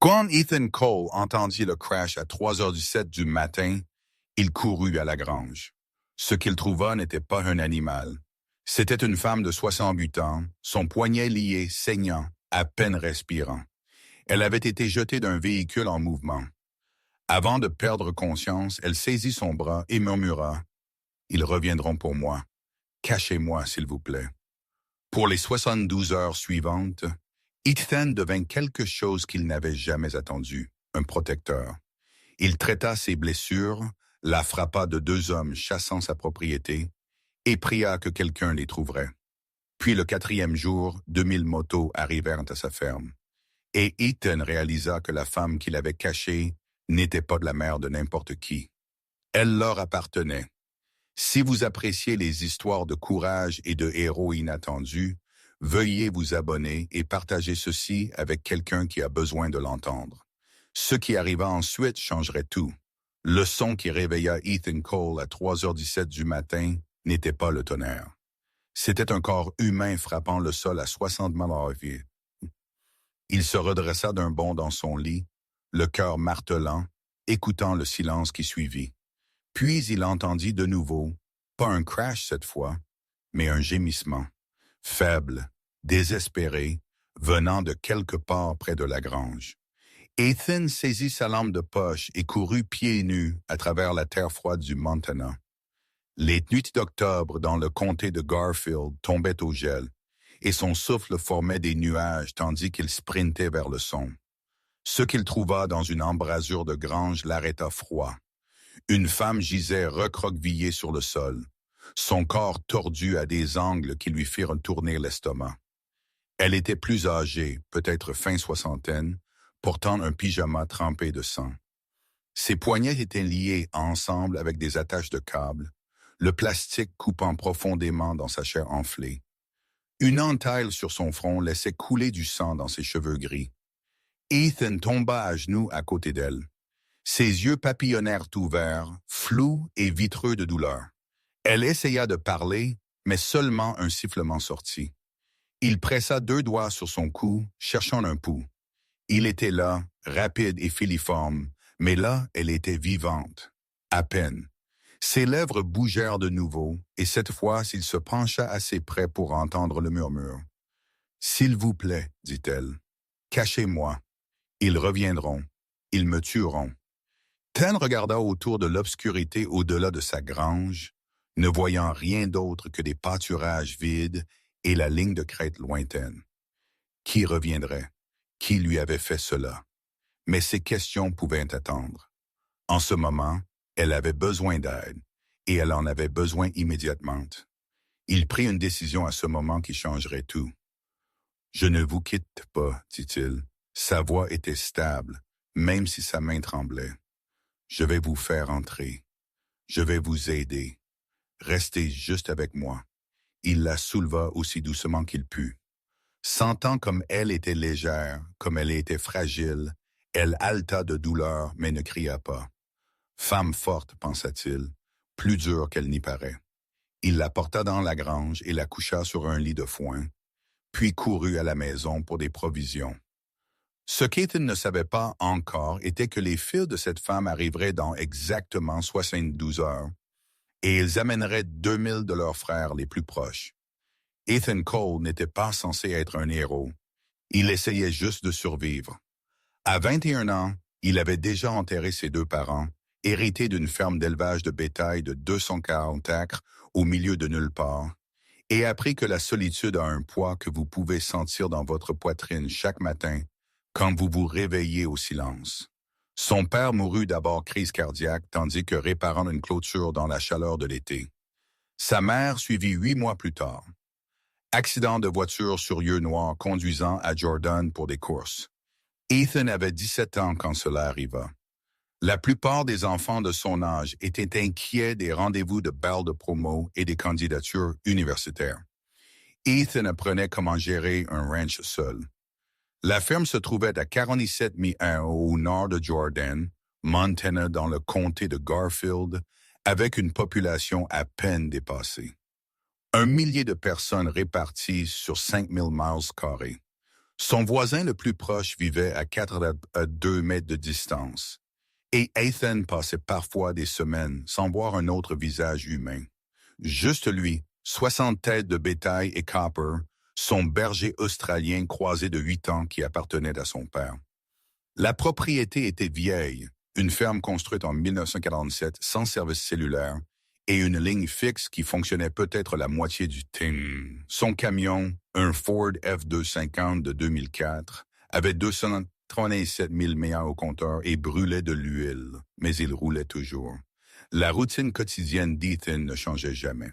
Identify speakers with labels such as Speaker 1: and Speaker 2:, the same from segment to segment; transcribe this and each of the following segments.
Speaker 1: Quand Ethan Cole entendit le crash à 3h17 du matin, il courut à la grange. Ce qu'il trouva n'était pas un animal. C'était une femme de 68 ans, son poignet lié, saignant, à peine respirant. Elle avait été jetée d'un véhicule en mouvement. Avant de perdre conscience, elle saisit son bras et murmura « Ils reviendront pour moi. Cachez-moi, s'il vous plaît. » Pour les 72 heures suivantes, Ethan devint quelque chose qu'il n'avait jamais attendu, un protecteur. Il traita ses blessures, la frappa de 2 hommes chassant sa propriété et pria que quelqu'un les trouverait. Puis le 4e jour, 2000 motos arrivèrent à sa ferme. Et Ethan réalisa que la femme qu'il avait cachée n'était pas de la mère de n'importe qui. Elle leur appartenait. Si vous appréciez les histoires de courage et de héros inattendus, veuillez vous abonner et partager ceci avec quelqu'un qui a besoin de l'entendre. Ce qui arriva ensuite changerait tout. Le son qui réveilla Ethan Cole à 3h17 du matin n'était pas le tonnerre. C'était un corps humain frappant le sol à 60 miles. Il se redressa d'un bond dans son lit, le cœur martelant, écoutant le silence qui suivit. Puis il entendit de nouveau, pas un crash cette fois, mais un gémissement, faible, désespéré, venant de quelque part près de la grange. Ethan saisit sa lampe de poche et courut pieds nus à travers la terre froide du Montana. Les nuits d'octobre dans le comté de Garfield tombaient au gel, et son souffle formait des nuages tandis qu'il sprintait vers le son. Ce qu'il trouva dans une embrasure de grange l'arrêta froid. Une femme gisait recroquevillée sur le sol, son corps tordu à des angles qui lui firent tourner l'estomac. Elle était plus âgée, peut-être fin soixantaine, portant un pyjama trempé de sang. Ses poignets étaient liés ensemble avec des attaches de câbles, le plastique coupant profondément dans sa chair enflée. Une entaille sur son front laissait couler du sang dans ses cheveux gris. Ethan tomba à genoux à côté d'elle. Ses yeux papillonnèrent ouverts, flous et vitreux de douleur. Elle essaya de parler, mais seulement un sifflement sortit. Il pressa 2 doigts sur son cou, cherchant un pouls. Il était là, rapide et filiforme, mais là, elle était vivante. À peine. Ses lèvres bougèrent de nouveau, et cette fois, il se pencha assez près pour entendre le murmure. « S'il vous plaît, dit-elle, cachez-moi. Ils reviendront. Ils me tueront. » Tan regarda autour de l'obscurité au-delà de sa grange, ne voyant rien d'autre que des pâturages vides et la ligne de crête lointaine. Qui reviendrait? Qui lui avait fait cela? Mais ces questions pouvaient attendre. En ce moment, elle avait besoin d'aide, et elle en avait besoin immédiatement. Il prit une décision à ce moment qui changerait tout. « Je ne vous quitte pas, dit-il. » Sa voix était stable, même si sa main tremblait. « Je vais vous faire entrer. Je vais vous aider. Restez juste avec moi. » Il la souleva aussi doucement qu'il put. Sentant comme elle était légère, comme elle était fragile, elle haleta de douleur mais ne cria pas. Femme forte, pensa-t-il, plus dure qu'elle n'y paraît. Il la porta dans la grange et la coucha sur un lit de foin, puis courut à la maison pour des provisions. Ce qu'Ethan ne savait pas encore était que les fils de cette femme arriveraient dans exactement 72 heures, et ils amèneraient 2000 de leurs frères les plus proches. Ethan Cole n'était pas censé être un héros. Il essayait juste de survivre. À 21 ans, il avait déjà enterré ses 2 parents, hérité d'une ferme d'élevage de bétail de 240 acres au milieu de nulle part, et appris que la solitude a un poids que vous pouvez sentir dans votre poitrine chaque matin quand vous vous réveillez au silence. Son père mourut d'abord crise cardiaque tandis que réparant une clôture dans la chaleur de l'été. Sa mère suivit 8 mois plus tard. Accident de voiture sur yeux noirs conduisant à Jordan pour des courses. Ethan avait 17 ans quand cela arriva. La plupart des enfants de son âge étaient inquiets des rendez-vous de bal de promo et des candidatures universitaires. Ethan apprenait comment gérer un ranch seul. La ferme se trouvait à 47 milles au nord de Jordan, Montana, dans le comté de Garfield, avec une population à peine dépassée. 1 millier de personnes réparties sur 5000 miles carrés. Son voisin le plus proche vivait à 2 mètres de distance, et Ethan passait parfois des semaines sans voir un autre visage humain. Juste lui, 60 têtes de bétail et Copper, son berger australien croisé de 8 ans qui appartenait à son père. La propriété était vieille, une ferme construite en 1947 sans service cellulaire et une ligne fixe qui fonctionnait peut-être la moitié du temps. Son camion, un Ford F-250 de 2004, avait 237 000 miles au compteur et brûlait de l'huile, mais il roulait toujours. La routine quotidienne d'Ethan ne changeait jamais.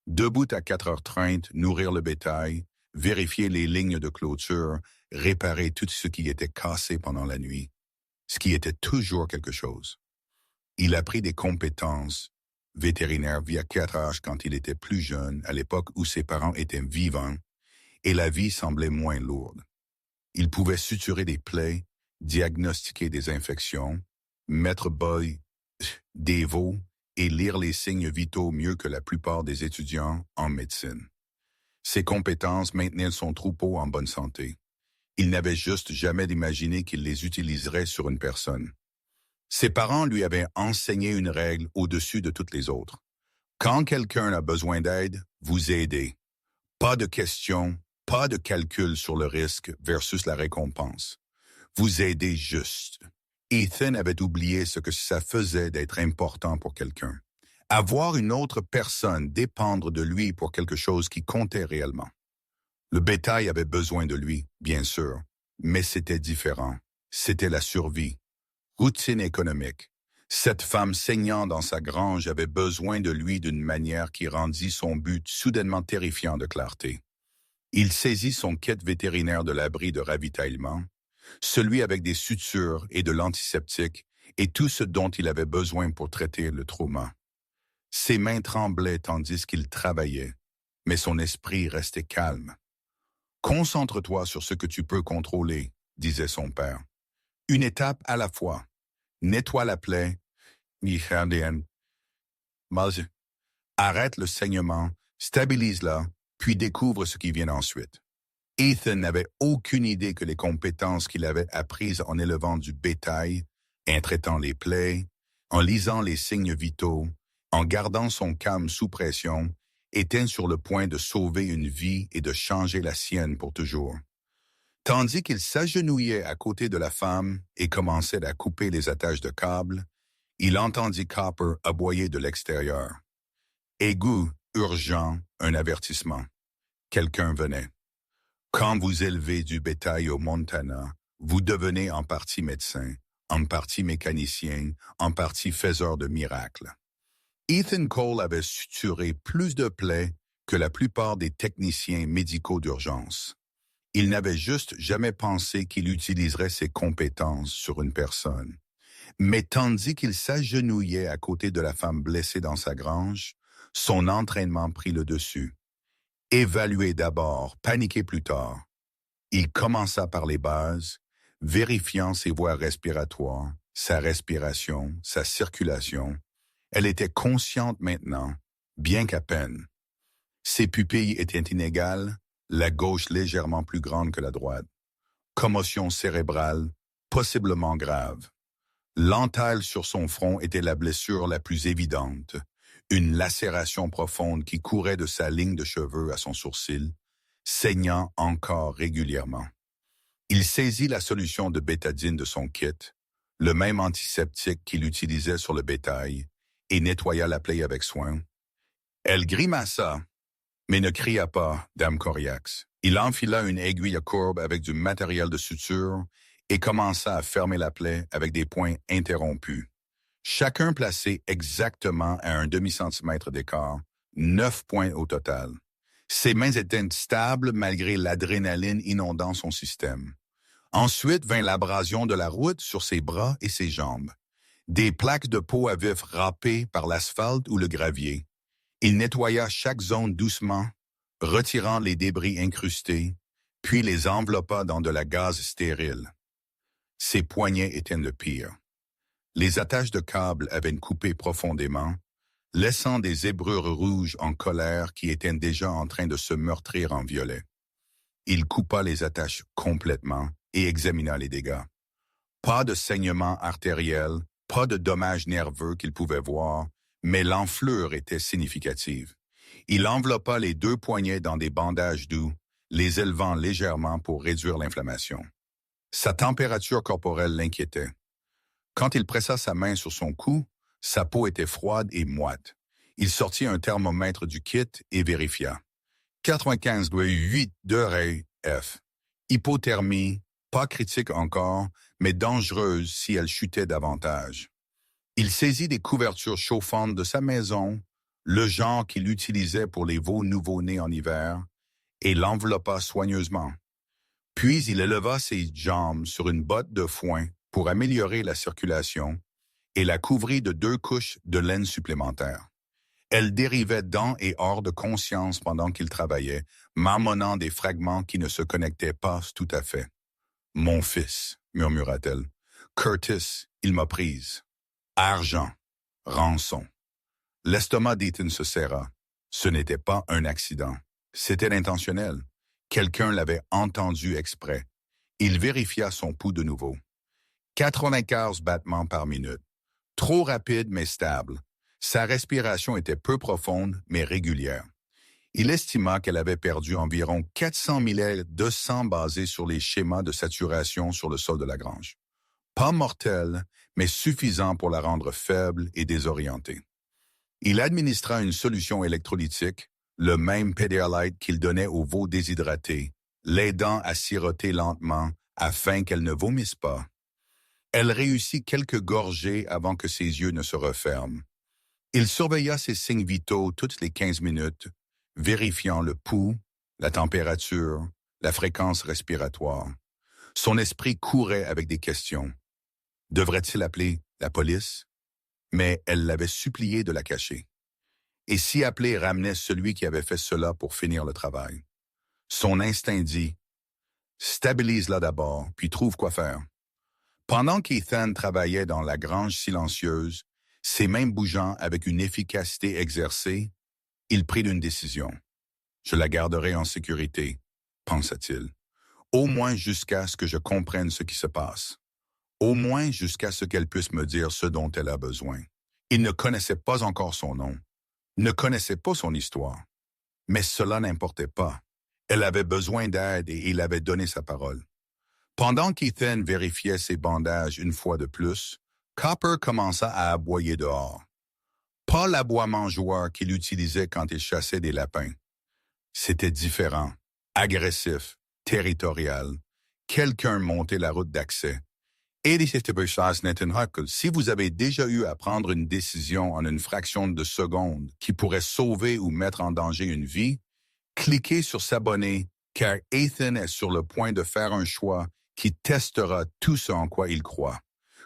Speaker 1: Debout à 4h30, nourrir le bétail, vérifier les lignes de clôture, réparer tout ce qui était cassé pendant la nuit, ce qui était toujours quelque chose. Il a pris des compétences vétérinaires via 4H quand il était plus jeune, à l'époque où ses parents étaient vivants, et la vie semblait moins lourde. Il pouvait suturer des plaies, diagnostiquer des infections, mettre boy des veaux et lire les signes vitaux mieux que la plupart des étudiants en médecine. Ses compétences maintenaient son troupeau en bonne santé. Il n'avait juste jamais imaginé qu'il les utiliserait sur une personne. Ses parents lui avaient enseigné une règle au-dessus de toutes les autres. Quand quelqu'un a besoin d'aide, vous aidez. Pas de questions, pas de calcul sur le risque versus la récompense. Vous aidez juste. Ethan avait oublié ce que ça faisait d'être important pour quelqu'un. Avoir une autre personne dépendre de lui pour quelque chose qui comptait réellement. Le bétail avait besoin de lui, bien sûr, mais c'était différent. C'était la survie. Routine économique. Cette femme saignant dans sa grange avait besoin de lui d'une manière qui rendit son but soudainement terrifiant de clarté. Il saisit son kit vétérinaire de l'abri de ravitaillement, celui avec des sutures et de l'antiseptique, et tout ce dont il avait besoin pour traiter le trauma. Ses mains tremblaient tandis qu'il travaillait, mais son esprit restait calme. « Concentre-toi sur ce que tu peux contrôler », disait son père. « Une étape à la fois. Nettoie la plaie. Arrête le saignement, stabilise-la, puis découvre ce qui vient ensuite. » Ethan n'avait aucune idée que les compétences qu'il avait apprises en élevant du bétail, en traitant les plaies, en lisant les signes vitaux, en gardant son calme sous pression, étaient sur le point de sauver une vie et de changer la sienne pour toujours. Tandis qu'il s'agenouillait à côté de la femme et commençait à couper les attaches de câbles, il entendit Copper aboyer de l'extérieur. Aigu, urgent, un avertissement. Quelqu'un venait. Quand vous élevez du bétail au Montana, vous devenez en partie médecin, en partie mécanicien, en partie faiseur de miracles. Ethan Cole avait suturé plus de plaies que la plupart des techniciens médicaux d'urgence. Il n'avait juste jamais pensé qu'il utiliserait ses compétences sur une personne. Mais tandis qu'il s'agenouillait à côté de la femme blessée dans sa grange, son entraînement prit le dessus. Évaluer d'abord, paniquer plus tard. Il commença par les bases, vérifiant ses voies respiratoires, sa respiration, sa circulation. Elle était consciente maintenant, bien qu'à peine. Ses pupilles étaient inégales, la gauche légèrement plus grande que la droite. Commotion cérébrale, possiblement grave. L'entaille sur son front était la blessure la plus évidente, une lacération profonde qui courait de sa ligne de cheveux à son sourcil, saignant encore régulièrement. Il saisit la solution de bétadine de son kit, le même antiseptique qu'il utilisait sur le bétail, et nettoya la plaie avec soin. Elle grimaça, mais ne cria pas, Dame Coriax. Il enfila une aiguille à courbe avec du matériel de suture et commença à fermer la plaie avec des points interrompus. Chacun placé exactement à un demi-centimètre d'écart, 9 points au total. Ses mains étaient stables malgré l'adrénaline inondant son système. Ensuite vint l'abrasion de la route sur ses bras et ses jambes. Des plaques de peau à vif râpées par l'asphalte ou le gravier. Il nettoya chaque zone doucement, retirant les débris incrustés, puis les enveloppa dans de la gaze stérile. Ses poignets étaient le pire. Les attaches de câbles avaient coupé profondément, laissant des zébrures rouges en colère qui étaient déjà en train de se meurtrir en violet. Il coupa les attaches complètement et examina les dégâts. Pas de saignement artériel, pas de dommages nerveux qu'il pouvait voir, mais l'enflure était significative. Il enveloppa les 2 poignets dans des bandages doux, les élevant légèrement pour réduire l'inflammation. Sa température corporelle l'inquiétait. Quand il pressa sa main sur son cou, sa peau était froide et moite. Il sortit un thermomètre du kit et vérifia. 95,8 degrés F. Hypothermie, pas critique encore, mais dangereuse si elle chutait davantage. Il saisit des couvertures chauffantes de sa maison, le genre qu'il utilisait pour les veaux nouveau-nés en hiver, et l'enveloppa soigneusement. Puis il éleva ses jambes sur une botte de foin pour améliorer la circulation et la couvrit de 2 couches de laine supplémentaires. Elle dérivait dans et hors de conscience pendant qu'il travaillait, marmonnant des fragments qui ne se connectaient pas tout à fait. « Mon fils », murmura-t-elle. « Curtis, il m'a prise. Argent. Rançon. » L'estomac d'Ethan se serra. Ce n'était pas un accident. C'était intentionnel. Quelqu'un l'avait entendu exprès. Il vérifia son pouls de nouveau. 95 battements par minute. Trop rapide mais stable. Sa respiration était peu profonde mais régulière. Il estima qu'elle avait perdu environ 400 millilitres de sang basés sur les schémas de saturation sur le sol de la grange. Pas mortel, mais suffisant pour la rendre faible et désorientée. Il administra une solution électrolytique, le même Pedialyte qu'il donnait aux veaux déshydratés, l'aidant à siroter lentement afin qu'elle ne vomisse pas. Elle réussit quelques gorgées avant que ses yeux ne se referment. Il surveilla ses signes vitaux toutes les 15 minutes, vérifiant le pouls, la température, la fréquence respiratoire. Son esprit courait avec des questions. Devrait-il appeler la police? Mais elle l'avait supplié de la cacher. Et si appeler ramenait celui qui avait fait cela pour finir le travail? Son instinct dit « Stabilise-la d'abord, puis trouve quoi faire. » Pendant qu'Ethan travaillait dans la grange silencieuse, ses mains bougeant avec une efficacité exercée, il prit une décision. « Je la garderai en sécurité, » pensa-t-il. « Au moins jusqu'à ce que je comprenne ce qui se passe. Au moins jusqu'à ce qu'elle puisse me dire ce dont elle a besoin. » Il ne connaissait pas encore son nom, ne connaissait pas son histoire. Mais cela n'importait pas. Elle avait besoin d'aide et il avait donné sa parole. Pendant qu'Ethan vérifiait ses bandages une fois de plus, Copper commença à aboyer dehors. Pas l'aboiement joueur qu'il utilisait quand il chassait des lapins. C'était différent, agressif, territorial. Quelqu'un montait la route d'accès. Si vous avez déjà eu à prendre une décision en une fraction de seconde qui pourrait sauver ou mettre en danger une vie, cliquez sur s'abonner car Ethan est sur le point de faire un choix qui testera tout ce en quoi il croit.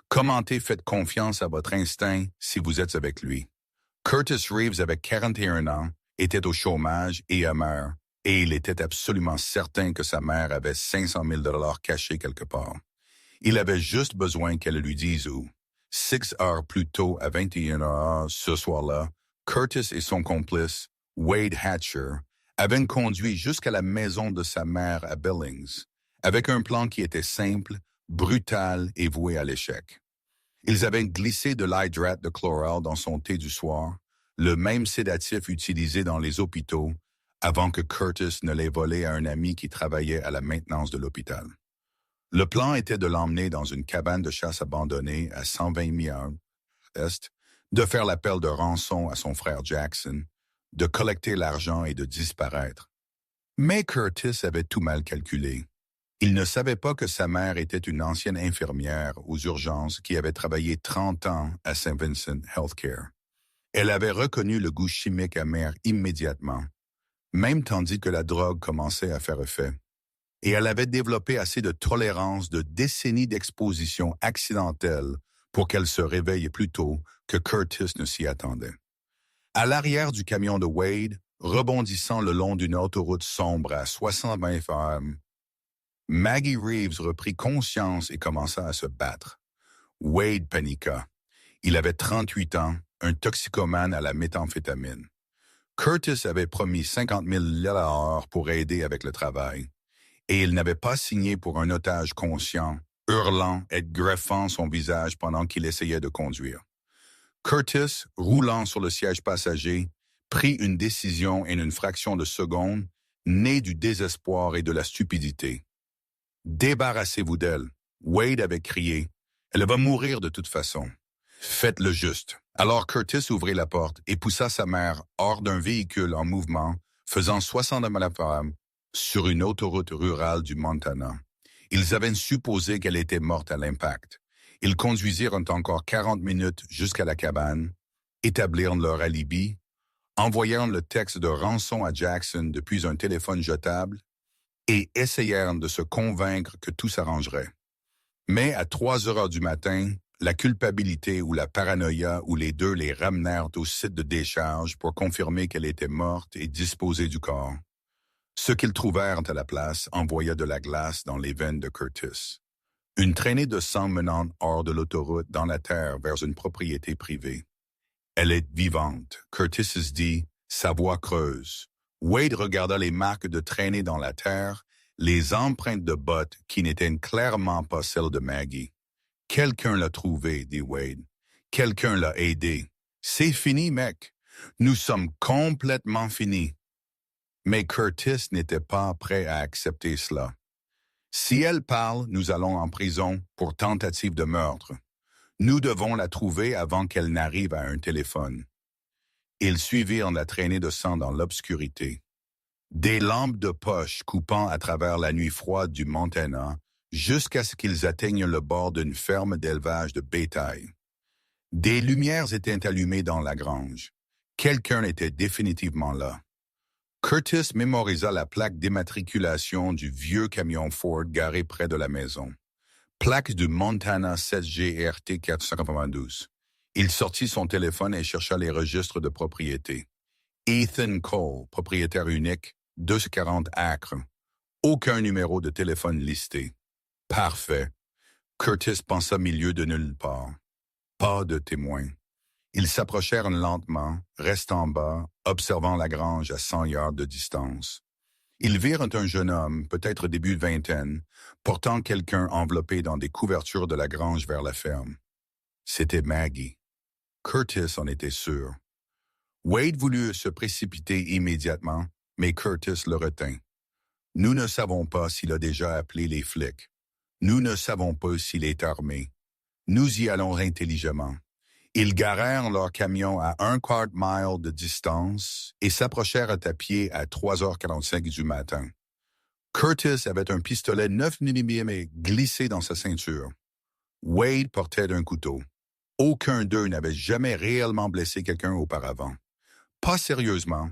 Speaker 1: Commentez, faites confiance à votre instinct si vous êtes avec lui. Curtis Reeves, avec 41 ans, était au chômage et amer, et il était absolument certain que sa mère avait 500 000 $ cachés quelque part. Il avait juste besoin qu'elle lui dise où. 6 heures plus tôt, à 21 heures ce soir-là, Curtis et son complice, Wade Hatcher, avaient conduit jusqu'à la maison de sa mère à Billings, avec un plan qui était simple, brutal et voué à l'échec. Ils avaient glissé de l'hydrate de chloral dans son thé du soir, le même sédatif utilisé dans les hôpitaux, avant que Curtis ne l'ait volé à un ami qui travaillait à la maintenance de l'hôpital. Le plan était de l'emmener dans une cabane de chasse abandonnée à 120 milles est, de faire l'appel de rançon à son frère Jackson, de collecter l'argent et de disparaître. Mais Curtis avait tout mal calculé. Il ne savait pas que sa mère était une ancienne infirmière aux urgences qui avait travaillé 30 ans à St. Vincent Healthcare. Elle avait reconnu le goût chimique amer immédiatement, même tandis que la drogue commençait à faire effet. Et elle avait développé assez de tolérance de décennies d'exposition accidentelle pour qu'elle se réveille plus tôt que Curtis ne s'y attendait. À l'arrière du camion de Wade, rebondissant le long d'une autoroute sombre à 60 km/h, Maggie Reeves reprit conscience et commença à se battre. Wade paniqua. Il avait 38 ans, un toxicomane à la méthamphétamine. Curtis avait promis 50 000 $ pour aider avec le travail. et il n'avait pas signé pour un otage conscient, hurlant et greffant son visage pendant qu'il essayait de conduire. Curtis, roulant sur le siège passager, prit une décision en une fraction de seconde, née du désespoir et de la stupidité. « Débarrassez-vous d'elle », Wade avait crié. « Elle va mourir de toute façon. Faites le juste. » Alors Curtis ouvrit la porte et poussa sa mère hors d'un véhicule en mouvement, faisant 60 km/h sur une autoroute rurale du Montana. Ils avaient supposé qu'elle était morte à l'impact. Ils conduisirent encore 40 minutes jusqu'à la cabane, établirent leur alibi, envoyèrent le texte de rançon à Jackson depuis un téléphone jetable et essayèrent de se convaincre que tout s'arrangerait. Mais à 3 heures du matin, la culpabilité ou la paranoïa ou les deux les ramenèrent au site de décharge pour confirmer qu'elle était morte et disposer du corps. Ce qu'ils trouvèrent à la place envoya de la glace dans les veines de Curtis. Une traînée de sang menant hors de l'autoroute dans la terre vers une propriété privée. Elle est vivante, Curtis dit, sa voix creuse. Wade regarda les marques de traînée dans la terre, les empreintes de bottes qui n'étaient clairement pas celles de Maggie. « Quelqu'un l'a trouvé, dit Wade. Quelqu'un l'a aidé. C'est fini, mec. Nous sommes complètement finis. » Mais Curtis n'était pas prêt à accepter cela. « Si elle parle, nous allons en prison pour tentative de meurtre. Nous devons la trouver avant qu'elle n'arrive à un téléphone. » Ils suivirent la traînée de sang dans l'obscurité. Des lampes de poche coupant à travers la nuit froide du Montana jusqu'à ce qu'ils atteignent le bord d'une ferme d'élevage de bétail. Des lumières étaient allumées dans la grange. Quelqu'un était définitivement là. Curtis mémorisa la plaque d'immatriculation du vieux camion Ford garé près de la maison. Plaque du Montana 7GRT 492. Il sortit son téléphone et chercha les registres de propriété. Ethan Cole, propriétaire unique, 240 acres. Aucun numéro de téléphone listé. Parfait. Curtis pensa milieu de nulle part. Pas de témoins. Ils s'approchèrent lentement, restant bas, observant la grange à 100 yards de distance. Ils virent un jeune homme, peut-être début de vingtaine, portant quelqu'un enveloppé dans des couvertures de la grange vers la ferme. C'était Maggie. Curtis en était sûr. Wade voulut se précipiter immédiatement, mais Curtis le retint. « Nous ne savons pas s'il a déjà appelé les flics. Nous ne savons pas s'il est armé. Nous y allons intelligemment. » Ils garèrent leur camion à un quart mile de distance et s'approchèrent à pied à 3h45 du matin. Curtis avait un pistolet 9 mm glissé dans sa ceinture. Wade portait un couteau. Aucun d'eux n'avait jamais réellement blessé quelqu'un auparavant. Pas sérieusement,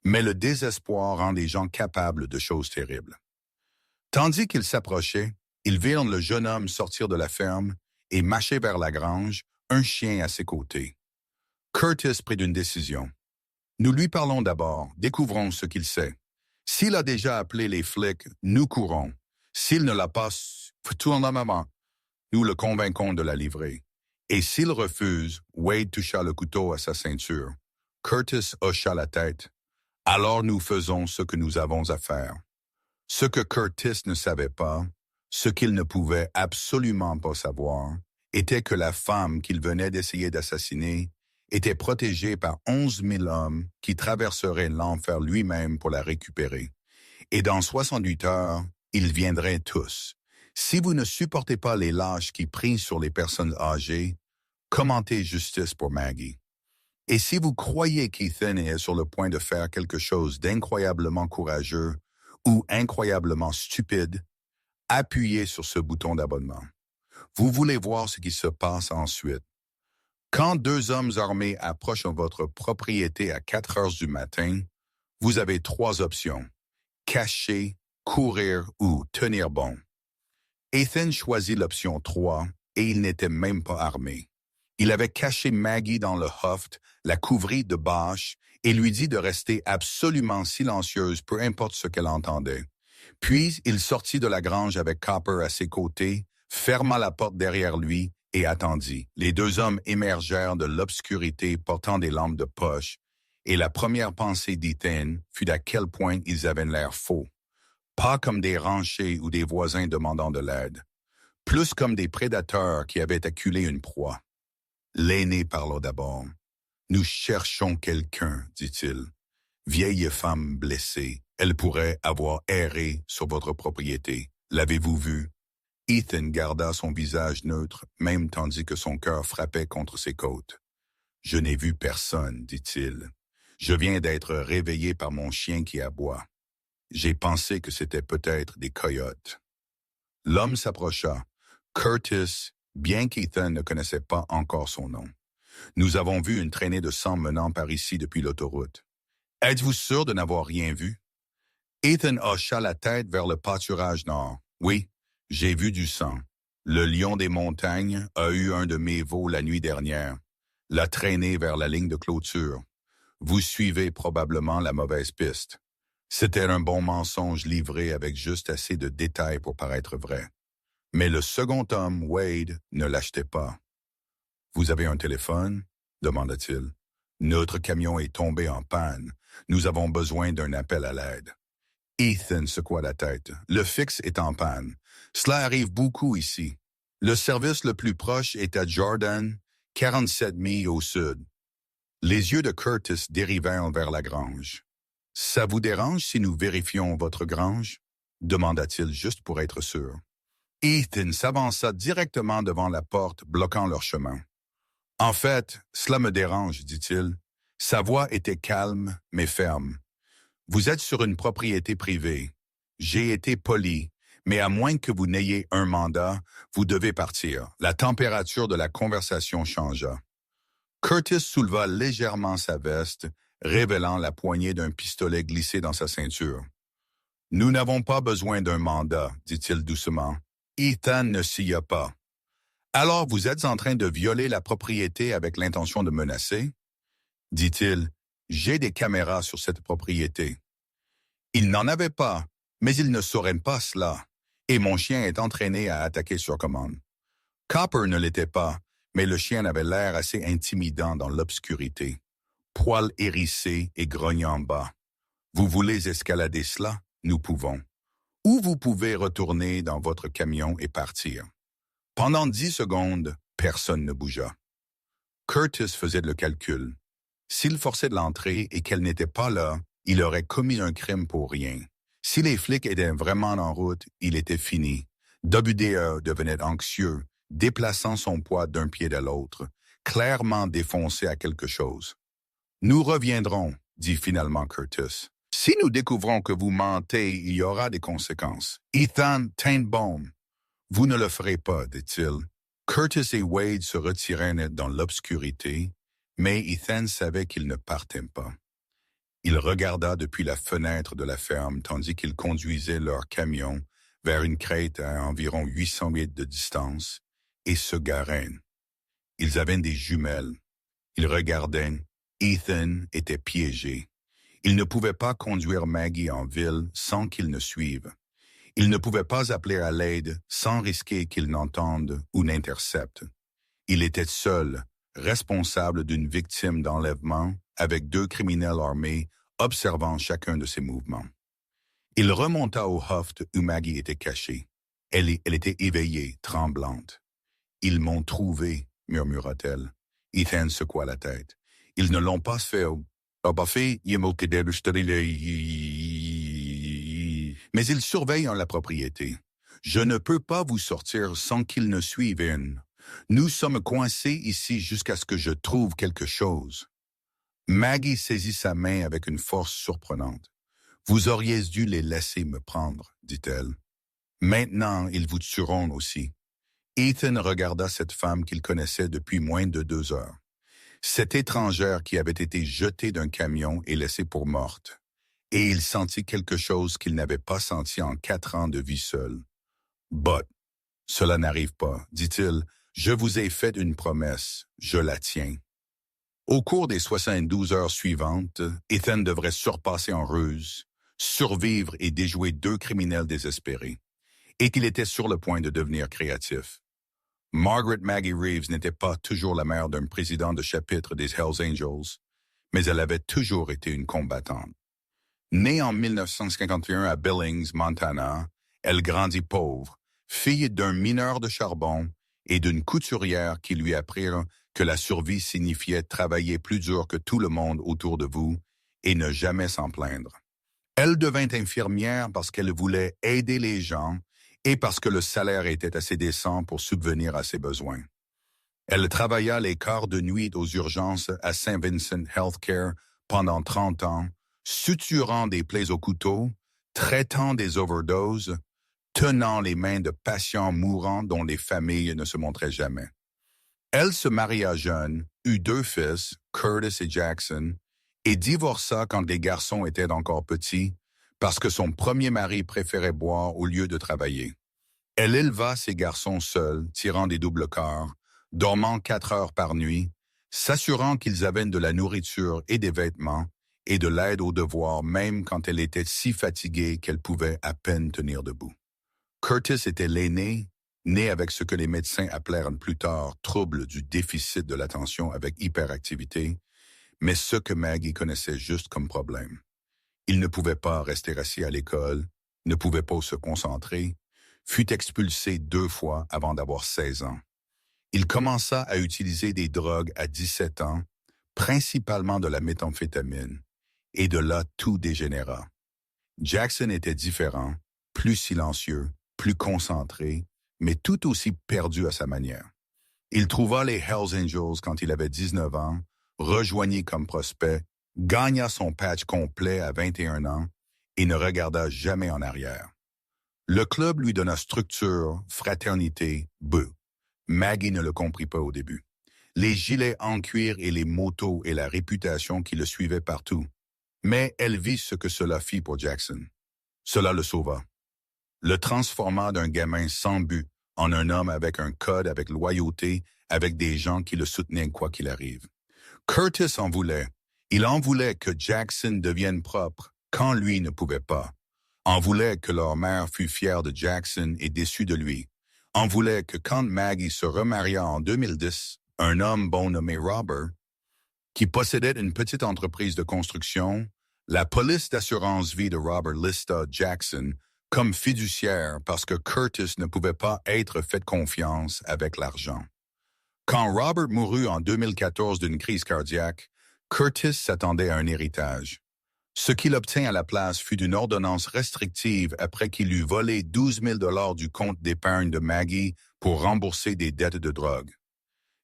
Speaker 1: mais le désespoir rend les gens capables de choses terribles. Tandis qu'ils s'approchaient, ils virent le jeune homme sortir de la ferme et marcher vers la grange, un chien à ses côtés. Curtis prit une décision. « Nous lui parlons d'abord, découvrons ce qu'il sait. S'il a déjà appelé les flics, nous courons. S'il ne l'a pas, tournement, nous le convainquons de la livrer. Et s'il refuse, Wade toucha le couteau à sa ceinture. Curtis hocha la tête. Alors nous faisons ce que nous avons à faire. » Ce que Curtis ne savait pas, ce qu'il ne pouvait absolument pas savoir, était que la femme qu'il venait d'essayer d'assassiner était protégée par 11 000 hommes qui traverseraient l'enfer lui-même pour la récupérer. Et dans 68 heures, ils viendraient tous. Si vous ne supportez pas les lâches qui prient sur les personnes âgées, commentez justice pour Maggie. Et si vous croyez qu'Ethan est sur le point de faire quelque chose d'incroyablement courageux ou incroyablement stupide, appuyez sur ce bouton d'abonnement. Vous voulez voir ce qui se passe ensuite. Quand 2 hommes armés approchent votre propriété à 4 heures du matin, vous avez 3 options. Cacher, courir ou tenir bon. Ethan choisit l'option 3 et il n'était même pas armé. Il avait caché Maggie dans le hoft, la couvrit de bâches et lui dit de rester absolument silencieuse, peu importe ce qu'elle entendait. Puis, il sortit de la grange avec Copper à ses côtés, ferma la porte derrière lui et attendit. Les 2 hommes émergèrent de l'obscurité portant des lampes de poche, et la première pensée d'Ethan fut à quel point ils avaient l'air faux. Pas comme des ranchers ou des voisins demandant de l'aide, plus comme des prédateurs qui avaient acculé une proie. L'aîné parla d'abord. « Nous cherchons quelqu'un, dit-il. Vieille femme blessée, elle pourrait avoir erré sur votre propriété. L'avez-vous vue? » Ethan garda son visage neutre, même tandis que son cœur frappait contre ses côtes. « Je n'ai vu personne, dit-il. Je viens d'être réveillé par mon chien qui aboie. J'ai pensé que c'était peut-être des coyotes. » L'homme s'approcha. Curtis, bien qu'Ethan ne connaissait pas encore son nom. « Nous avons vu une traînée de sang menant par ici depuis l'autoroute. Êtes-vous sûr de n'avoir rien vu? » Ethan hocha la tête vers le pâturage nord. « Oui, j'ai vu du sang. Le lion des montagnes a eu un de mes veaux la nuit dernière. L'a traîné vers la ligne de clôture. Vous suivez probablement la mauvaise piste. C'était un bon mensonge livré avec juste assez de détails pour paraître vrai. Mais le second homme, Wade, ne l'achetait pas. « Vous avez un téléphone? » demanda-t-il. « Notre camion est tombé en panne. Nous avons besoin d'un appel à l'aide. » Ethan secoua la tête. « Le fixe est en panne. Cela arrive beaucoup ici. Le service le plus proche est à Jordan, 47 milles au sud. » Les yeux de Curtis dérivèrent vers la grange. « Ça vous dérange si nous vérifions votre grange? » demanda-t-il juste pour être sûr. Ethan s'avança directement devant la porte, bloquant leur chemin. « En fait, cela me dérange, dit-il. » Sa voix était calme, mais ferme. « Vous êtes sur une propriété privée. J'ai été poli, mais à moins que vous n'ayez un mandat, vous devez partir. » La température de la conversation changea. Curtis souleva légèrement sa veste, révélant la poignée d'un pistolet glissé dans sa ceinture. « Nous n'avons pas besoin d'un mandat, dit-il doucement. Ethan ne sia pas. « Alors vous êtes en train de violer la propriété avec l'intention de menacer? » dit-il. « J'ai des caméras sur cette propriété. » Il n'en avait pas, mais il ne saurait pas cela, et mon chien est entraîné à attaquer sur commande. Copper ne l'était pas, mais le chien avait l'air assez intimidant dans l'obscurité. Poils hérissés et grognant bas. Vous voulez escalader cela? Nous pouvons. Ou vous pouvez retourner dans votre camion et partir. Pendant 10 secondes, personne ne bougea. Curtis faisait le calcul. S'il forçait de l'entrée et qu'elle n'était pas là, il aurait commis un crime pour rien. Si les flics étaient vraiment en route, il était fini. WDE devenait anxieux, déplaçant son poids d'un pied à l'autre, clairement défoncé à quelque chose. « Nous reviendrons, » dit finalement Curtis. « Si nous découvrons que vous mentez, il y aura des conséquences. Ethan Tainbaum. » « Vous ne le ferez pas, dit-il. » Curtis et Wade se retirèrent dans l'obscurité, mais Ethan savait qu'ils ne partaient pas. Il regarda depuis la fenêtre de la ferme tandis qu'ils conduisaient leur camion vers une crête à environ 800 mètres de distance et se garèrent. Ils avaient des jumelles. Ils regardaient. Ethan était piégé. Il ne pouvait pas conduire Maggie en ville sans qu'il ne suive. Il ne pouvait pas appeler à l'aide sans risquer qu'il n'entende ou n'intercepte. Il était seul, responsable d'une victime d'enlèvement, avec 2 criminels armés observant chacun de ses mouvements. Il remonta au hoft où Maggie était cachée. Elle était éveillée, tremblante. « Ils m'ont trouvé, » murmura-t-elle. Ethan secoua la tête. « Ils ne l'ont pas fait. Mais ils surveillent la propriété. Je ne peux pas vous sortir sans qu'ils ne suivent une. Nous sommes coincés ici jusqu'à ce que je trouve quelque chose. » Maggie saisit sa main avec une force surprenante. « Vous auriez dû les laisser me prendre, » dit-elle. « Maintenant, ils vous tueront aussi. » Ethan regarda cette femme qu'il connaissait depuis moins de 2 heures. Cette étrangère qui avait été jetée d'un camion et laissée pour morte. Et il sentit quelque chose qu'il n'avait pas senti en 4 ans de vie seule. « But, cela n'arrive pas, dit-il. Je vous ai fait une promesse, je la tiens. » Au cours des 72 heures suivantes, Ethan devrait surpasser en ruse, survivre et déjouer 2 criminels désespérés, et qu'il était sur le point de devenir créatif. Margaret Maggie Reeves n'était pas toujours la mère d'un président de chapitre des Hells Angels, mais elle avait toujours été une combattante. Née en 1951 à Billings, Montana, elle grandit pauvre, fille d'un mineur de charbon et d'une couturière qui lui apprirent que la survie signifiait travailler plus dur que tout le monde autour de vous et ne jamais s'en plaindre. Elle devint infirmière parce qu'elle voulait aider les gens et parce que le salaire était assez décent pour subvenir à ses besoins. Elle travailla les quarts de nuit aux urgences à St. Vincent Healthcare pendant 30 ans, suturant des plaies au couteau, traitant des overdoses, tenant les mains de patients mourants dont les familles ne se montraient jamais. Elle se maria jeune, eut 2 fils, Curtis et Jackson, et divorça quand les garçons étaient encore petits parce que son premier mari préférait boire au lieu de travailler. Elle éleva ses garçons seuls, tirant des doubles quarts, dormant 4 heures par nuit, s'assurant qu'ils avaient de la nourriture et des vêtements et de l'aide aux devoirs même quand elle était si fatiguée qu'elle pouvait à peine tenir debout. Curtis était l'aîné, né avec ce que les médecins appelèrent plus tard trouble du déficit de l'attention avec hyperactivité, mais ce que Maggie connaissait juste comme problème. Il ne pouvait pas rester assis à l'école, ne pouvait pas se concentrer, fut expulsé 2 fois avant d'avoir 16 ans. Il commença à utiliser des drogues à 17 ans, principalement de la méthamphétamine, et de là tout dégénéra. Jackson était différent, plus silencieux, plus concentré, mais tout aussi perdu à sa manière. Il trouva les Hells Angels quand il avait 19 ans, rejoignit comme prospect, gagna son patch complet à 21 ans et ne regarda jamais en arrière. Le club lui donna structure, fraternité, bœuf. Maggie ne le comprit pas au début. Les gilets en cuir et les motos et la réputation qui le suivaient partout. Mais elle vit ce que cela fit pour Jackson. Cela le sauva. Le transforma d'un gamin sans but en un homme avec un code, avec loyauté, avec des gens qui le soutenaient quoi qu'il arrive. Curtis en voulait. Il en voulait que Jackson devienne propre quand lui ne pouvait pas. En voulait que leur mère fût fière de Jackson et déçue de lui. En voulait que quand Maggie se remaria en 2010, un homme bon nommé Robert, qui possédait une petite entreprise de construction, la police d'assurance vie de Robert lista Jackson comme fiduciaire parce que Curtis ne pouvait pas être fait confiance avec l'argent. Quand Robert mourut en 2014 d'une crise cardiaque, Curtis s'attendait à un héritage. Ce qu'il obtint à la place fut une ordonnance restrictive après qu'il eut volé 12 000 $ du compte d'épargne de Maggie pour rembourser des dettes de drogue.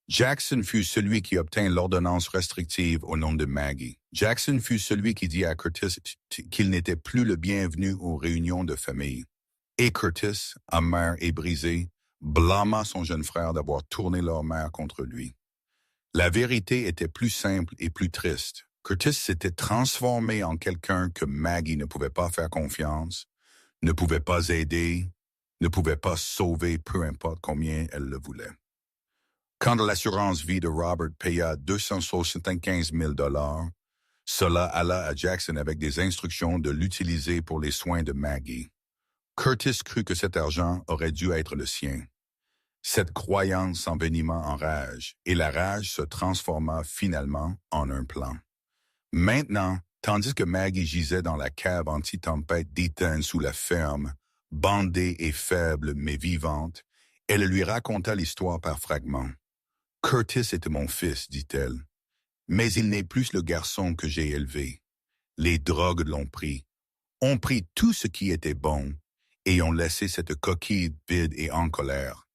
Speaker 1: Jackson fut celui qui obtint l'ordonnance restrictive au nom de Maggie. Jackson fut celui qui dit à Curtis qu'il n'était plus le bienvenu aux réunions de famille. Et Curtis, amer et brisé, blâma son jeune frère d'avoir tourné leur mère contre lui. La vérité était plus simple et plus triste. Curtis s'était transformé en quelqu'un que Maggie ne pouvait pas faire confiance, ne pouvait pas aider, ne pouvait pas sauver peu importe combien elle le voulait. Quand l'assurance vie de Robert paya 275 000 $, cela alla à Jackson avec des instructions de l'utiliser pour les soins de Maggie. Curtis crut que cet argent aurait dû être le sien. Cette croyance s'envenima en rage, et la rage se transforma finalement en un plan. Maintenant, tandis que Maggie gisait dans la cave anti-tempête d'Ethan sous la ferme, bandée et faible mais vivante, elle lui raconta l'histoire par fragments. « Curtis était mon fils, dit-elle, mais il n'est plus le garçon que j'ai élevé. Les drogues l'ont pris, ont pris tout ce qui était bon et ont laissé cette coquille vide et en colère. »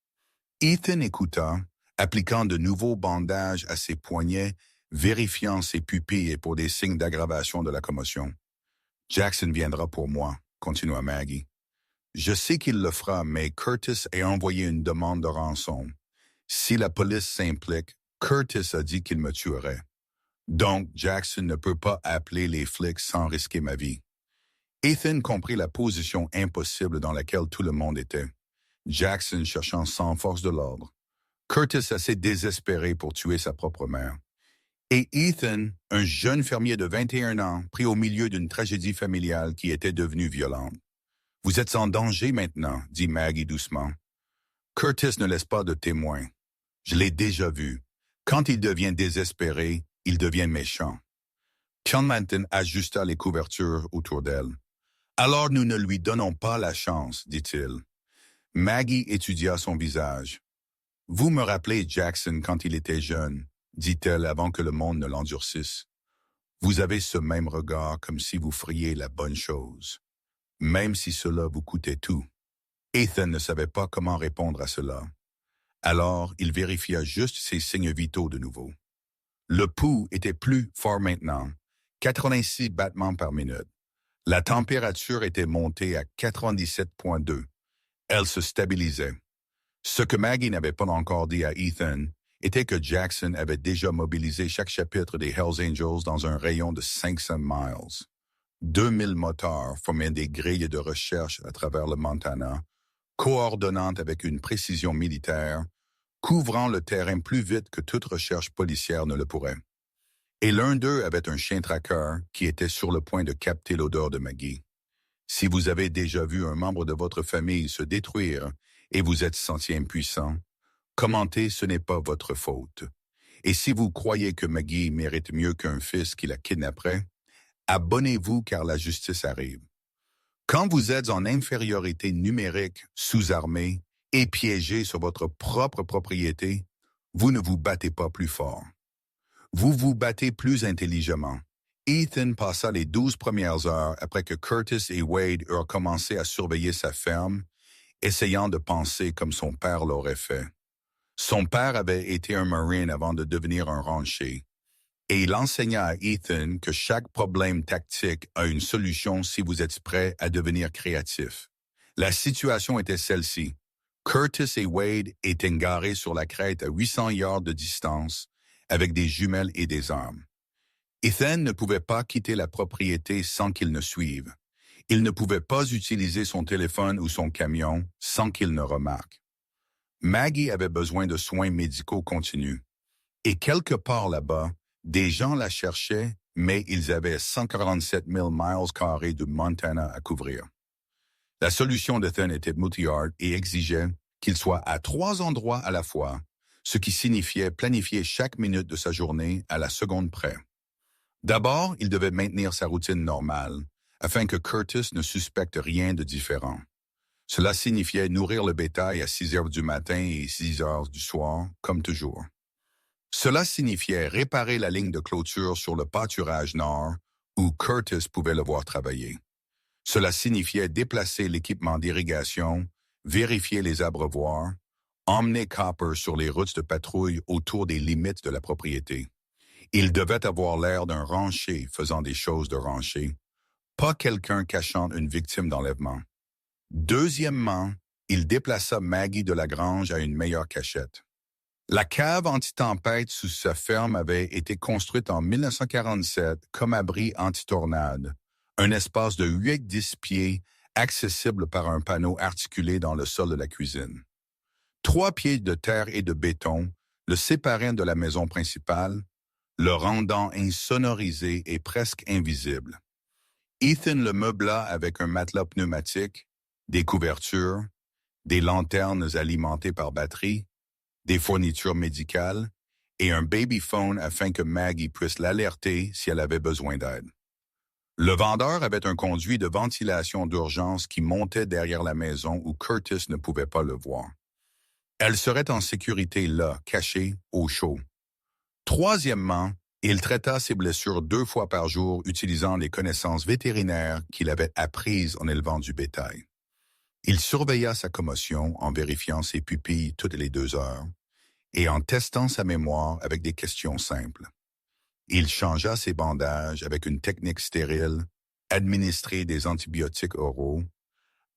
Speaker 1: Ethan écouta, appliquant de nouveaux bandages à ses poignets, vérifiant ses pupilles pour des signes d'aggravation de la commotion. « Jackson viendra pour moi, » continua Maggie. « Je sais qu'il le fera, mais Curtis a envoyé une demande de rançon. Si la police s'implique, Curtis a dit qu'il me tuerait. Donc, Jackson ne peut pas appeler les flics sans risquer ma vie. » Ethan comprit la position impossible dans laquelle tout le monde était. Jackson cherchant sans force de l'ordre. Curtis assez désespéré pour tuer sa propre mère. Et Ethan, un jeune fermier de 21 ans, pris au milieu d'une tragédie familiale qui était devenue violente. « Vous êtes en danger maintenant, » dit Maggie doucement. « Curtis ne laisse pas de témoins. Je l'ai déjà vu. Quand il devient désespéré, il devient méchant. » Manton ajusta les couvertures autour d'elle. Alors nous ne lui donnons pas la chance, dit-il. Maggie étudia son visage. Vous me rappelez Jackson quand il était jeune, dit-elle avant que le monde ne l'endurcisse. Vous avez ce même regard comme si vous feriez la bonne chose, même si cela vous coûtait tout. Ethan ne savait pas comment répondre à cela. Alors, il vérifia juste ses signes vitaux de nouveau. Le pouls était plus fort maintenant, 86 battements par minute. La température était montée à 97,2. Elle se stabilisait. Ce que Maggie n'avait pas encore dit à Ethan était que Jackson avait déjà mobilisé chaque chapitre des Hells Angels dans un rayon de 500 miles. 2000 moteurs formaient des grilles de recherche à travers le Montana, coordonnantes avec une précision militaire, couvrant le terrain plus vite que toute recherche policière ne le pourrait. Et l'un d'eux avait un chien tracker qui était sur le point de capter l'odeur de Maggie. Si vous avez déjà vu un membre de votre famille se détruire et vous êtes senti impuissant, commentez, ce n'est pas votre faute. Et si vous croyez que Maggie mérite mieux qu'un fils qui la kidnapperait, abonnez-vous car la justice arrive. Quand vous êtes en infériorité numérique, sous-armé et piégé sur votre propre propriété, vous ne vous battez pas plus fort. Vous vous battez plus intelligemment. Ethan passa les 12 premières heures après que Curtis et Wade eurent commencé à surveiller sa ferme, essayant de penser comme son père l'aurait fait. Son père avait été un Marine avant de devenir un rancher, et il enseigna à Ethan que chaque problème tactique a une solution si vous êtes prêt à devenir créatif. La situation était celle-ci. Curtis et Wade étaient garés sur la crête à 800 yards de distance, avec des jumelles et des armes. Ethan ne pouvait pas quitter la propriété sans qu'il ne suive. Il ne pouvait pas utiliser son téléphone ou son camion sans qu'il ne remarque. Maggie avait besoin de soins médicaux continus. Et quelque part là-bas, des gens la cherchaient, mais ils avaient 147 000 miles carrés de Montana à couvrir. La solution d'Ethan était multi-yard et exigeait qu'il soit à 3 endroits à la fois, ce qui signifiait planifier chaque minute de sa journée à la seconde près. D'abord, il devait maintenir sa routine normale, afin que Curtis ne suspecte rien de différent. Cela signifiait nourrir le bétail à 6 heures du matin et 6 heures du soir, comme toujours. Cela signifiait réparer la ligne de clôture sur le pâturage nord, où Curtis pouvait le voir travailler. Cela signifiait déplacer l'équipement d'irrigation, vérifier les abreuvoirs, emmener Copper sur les routes de patrouille autour des limites de la propriété. Il devait avoir l'air d'un rancher faisant des choses de rancher, pas quelqu'un cachant une victime d'enlèvement. Deuxièmement, il déplaça Maggie de la grange à une meilleure cachette. La cave anti-tempête sous sa ferme avait été construite en 1947 comme abri anti-tornade, un espace de 8-10 pieds accessible par un panneau articulé dans le sol de la cuisine. 3 pieds de terre et de béton le séparaient de la maison principale, le rendant insonorisé et presque invisible. Ethan le meubla avec un matelas pneumatique, des couvertures, des lanternes alimentées par batterie, des fournitures médicales et un babyphone afin que Maggie puisse l'alerter si elle avait besoin d'aide. Le vendeur avait un conduit de ventilation d'urgence qui montait derrière la maison où Curtis ne pouvait pas le voir. Elle serait en sécurité là, cachée, au chaud. Troisièmement, il traita ses blessures 2 fois par jour utilisant les connaissances vétérinaires qu'il avait apprises en élevant du bétail. Il surveilla sa commotion en vérifiant ses pupilles toutes les 2 heures et en testant sa mémoire avec des questions simples. Il changea ses bandages avec une technique stérile, administra des antibiotiques oraux,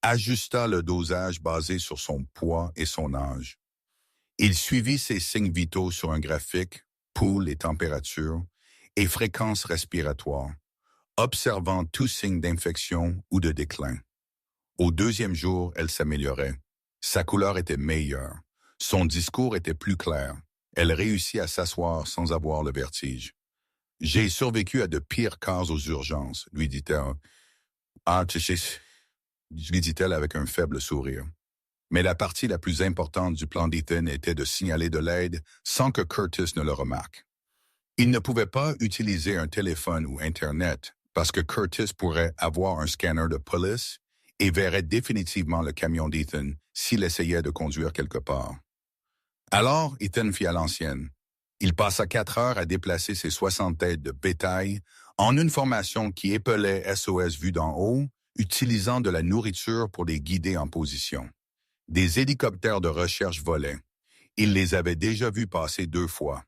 Speaker 1: ajusta le dosage basé sur son poids et son âge. Il suivit ses signes vitaux sur un graphique, pouls et température, et fréquence respiratoire, observant tout signe d'infection ou de déclin. Au 2e jour, elle s'améliorait. Sa couleur était meilleure. Son discours était plus clair. Elle réussit à s'asseoir sans avoir le vertige. « J'ai survécu à de pires cas aux urgences », lui dit-elle. « Ah, tu sais, lui dit-elle avec un faible sourire. Mais la partie la plus importante du plan d'Ethan était de signaler de l'aide sans que Curtis ne le remarque. Il ne pouvait pas utiliser un téléphone ou Internet parce que Curtis pourrait avoir un scanner de police et verrait définitivement le camion d'Ethan s'il essayait de conduire quelque part. Alors, Ethan fit à l'ancienne. Il passa 4 heures à déplacer ses 60 têtes de bétail en une formation qui épelait SOS vue d'en haut, utilisant de la nourriture pour les guider en position. Des hélicoptères de recherche volaient. Il les avait déjà vus passer 2 fois.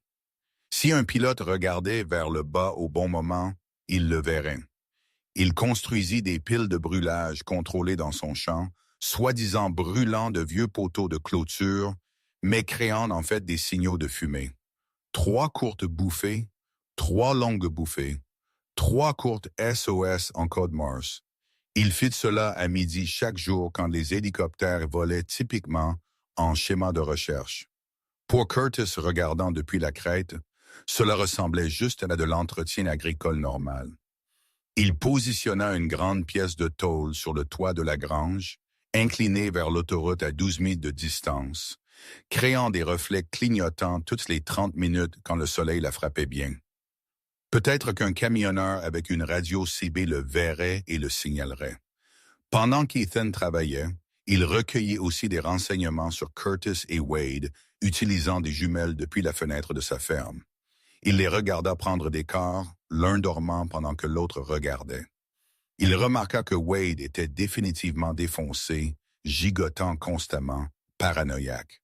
Speaker 1: Si un pilote regardait vers le bas au bon moment, il le verrait. Il construisit des piles de brûlage contrôlées dans son champ, soi-disant brûlant de vieux poteaux de clôture, mais créant en fait des signaux de fumée. 3 courtes bouffées, 3 longues bouffées, 3 courtes SOS en code Morse. Il fit cela à midi chaque jour quand les hélicoptères volaient typiquement en schéma de recherche. Pour Curtis regardant depuis la crête, cela ressemblait juste à de l'entretien agricole normal. Il positionna une grande pièce de tôle sur le toit de la grange, inclinée vers l'autoroute à 12 milles de distance, créant des reflets clignotants toutes les 30 minutes quand le soleil la frappait bien. Peut-être qu'un camionneur avec une radio CB le verrait et le signalerait. Pendant qu'Ethan travaillait, il recueillait aussi des renseignements sur Curtis et Wade, utilisant des jumelles depuis la fenêtre de sa ferme. Il les regarda prendre des corps, l'un dormant pendant que l'autre regardait. Il remarqua que Wade était définitivement défoncé, gigotant constamment, paranoïaque.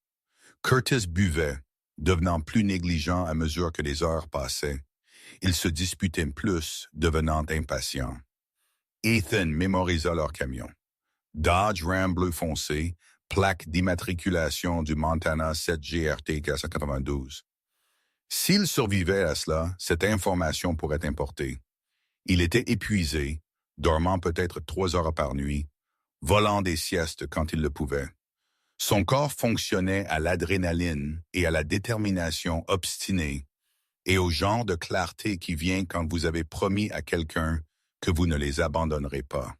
Speaker 1: Curtis buvait, devenant plus négligent à mesure que les heures passaient. Il se disputait plus, devenant impatient. Ethan mémorisa leur camion. Dodge Ram bleu foncé, plaque d'immatriculation du Montana 7GRT 492. S'il survivait à cela, cette information pourrait importer. Il était épuisé, dormant peut-être 3 heures par nuit, volant des siestes quand il le pouvait. Son corps fonctionnait à l'adrénaline et à la détermination obstinée et au genre de clarté qui vient quand vous avez promis à quelqu'un que vous ne les abandonnerez pas.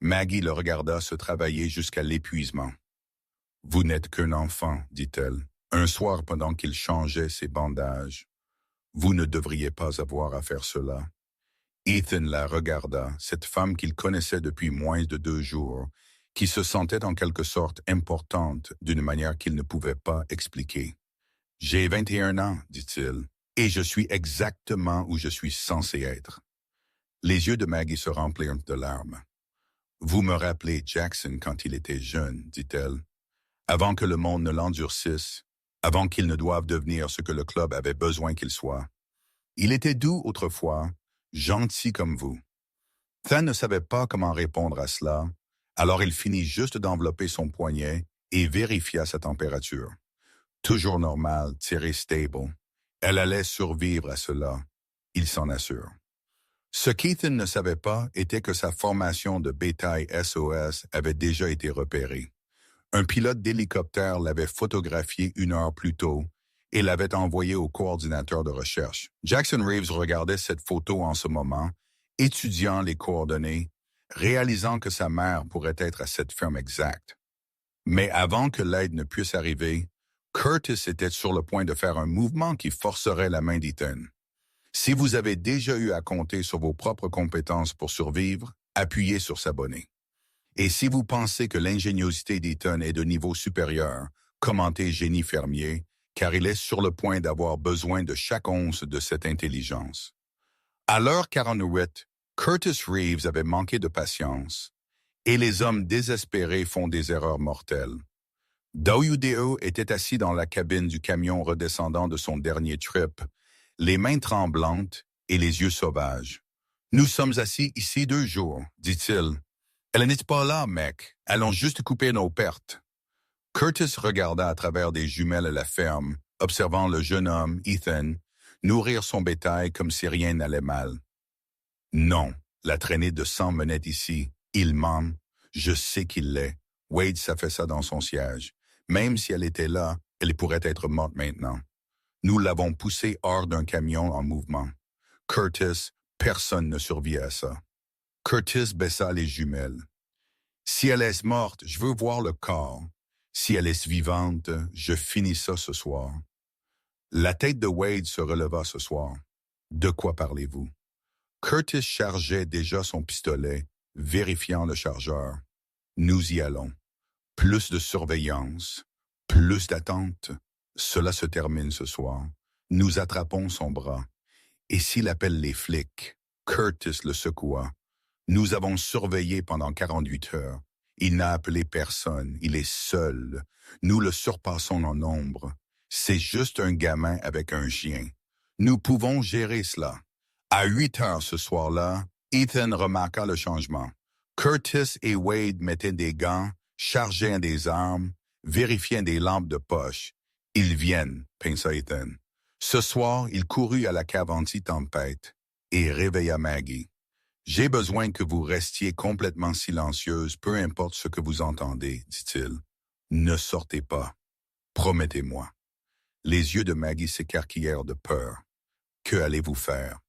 Speaker 1: Maggie le regarda se travailler jusqu'à l'épuisement. « Vous n'êtes qu'un enfant, dit-elle, un soir pendant qu'il changeait ses bandages. Vous ne devriez pas avoir à faire cela. » Ethan la regarda, cette femme qu'il connaissait depuis moins de 2 jours, qui se sentait en quelque sorte importante d'une manière qu'il ne pouvait pas expliquer. « J'ai 21 ans, dit-il, et je suis exactement où je suis censé être. » Les yeux de Maggie se remplirent de larmes. « Vous me rappelez Jackson quand il était jeune, dit-elle, avant que le monde ne l'endurcisse, avant qu'il ne doive devenir ce que le club avait besoin qu'il soit. Il était doux autrefois, gentil comme vous. » Than ne savait pas comment répondre à cela, alors il finit juste d'envelopper son poignet et vérifia sa température. Toujours normale, tirée stable. Elle allait survivre à cela, il s'en assure. Ce qu'Ethan ne savait pas était que sa formation de bétail SOS avait déjà été repérée. Un pilote d'hélicoptère l'avait photographié 1 heure plus tôt et l'avait envoyé au coordinateur de recherche. Jackson Reeves regardait cette photo en ce moment, étudiant les coordonnées, réalisant que sa mère pourrait être à cette ferme exacte. Mais avant que l'aide ne puisse arriver, Curtis était sur le point de faire un mouvement qui forcerait la main d'Ethan. Si vous avez déjà eu à compter sur vos propres compétences pour survivre, appuyez sur s'abonner. Et si vous pensez que l'ingéniosité d'Ethan est de niveau supérieur, commentez Génie Fermier, car il est sur le point d'avoir besoin de chaque once de cette intelligence. À l'heure 48, Curtis Reeves avait manqué de patience, et les hommes désespérés font des erreurs mortelles. WDO était assis dans la cabine du camion redescendant de son dernier trip, les mains tremblantes et les yeux sauvages. « Nous sommes assis ici 2 jours, dit-il. Elle n'est pas là, mec. Allons juste couper nos pertes. » Curtis regarda à travers des jumelles à la ferme, observant le jeune homme, Ethan, nourrir son bétail comme si rien n'allait mal. « Non, la traînée de sang menait ici. Il ment. Je sais qu'il l'est. Wade s'affaissa dans son siège. Même si elle était là, elle pourrait être morte maintenant. Nous l'avons poussée hors d'un camion en mouvement. Curtis, personne ne survit à ça. » Curtis baissa les jumelles. « Si elle est morte, je veux voir le corps. Si elle est vivante, je finis ça ce soir. » La tête de Wade se releva ce soir. De quoi parlez-vous? Curtis chargeait déjà son pistolet, vérifiant le chargeur. Nous y allons. Plus de surveillance, plus d'attente. Cela se termine ce soir. Nous attrapons son bras. Et s'il appelle les flics, Curtis le secoua. Nous avons surveillé pendant 48 heures. Il n'a appelé personne. Il est seul. Nous le surpassons en nombre. C'est juste un gamin avec un chien. Nous pouvons gérer cela. À 8 heures ce soir-là, Ethan remarqua le changement. Curtis et Wade mettaient des gants, chargeaient des armes, vérifiaient des lampes de poche. Ils viennent, pensa Ethan. Ce soir, il courut à la cave anti-tempête et réveilla Maggie. J'ai besoin que vous restiez complètement silencieuse, peu importe ce que vous entendez, dit-il. Ne sortez pas. Promettez-moi. Les yeux de Maggie s'écarquillèrent de peur. Que allez-vous faire?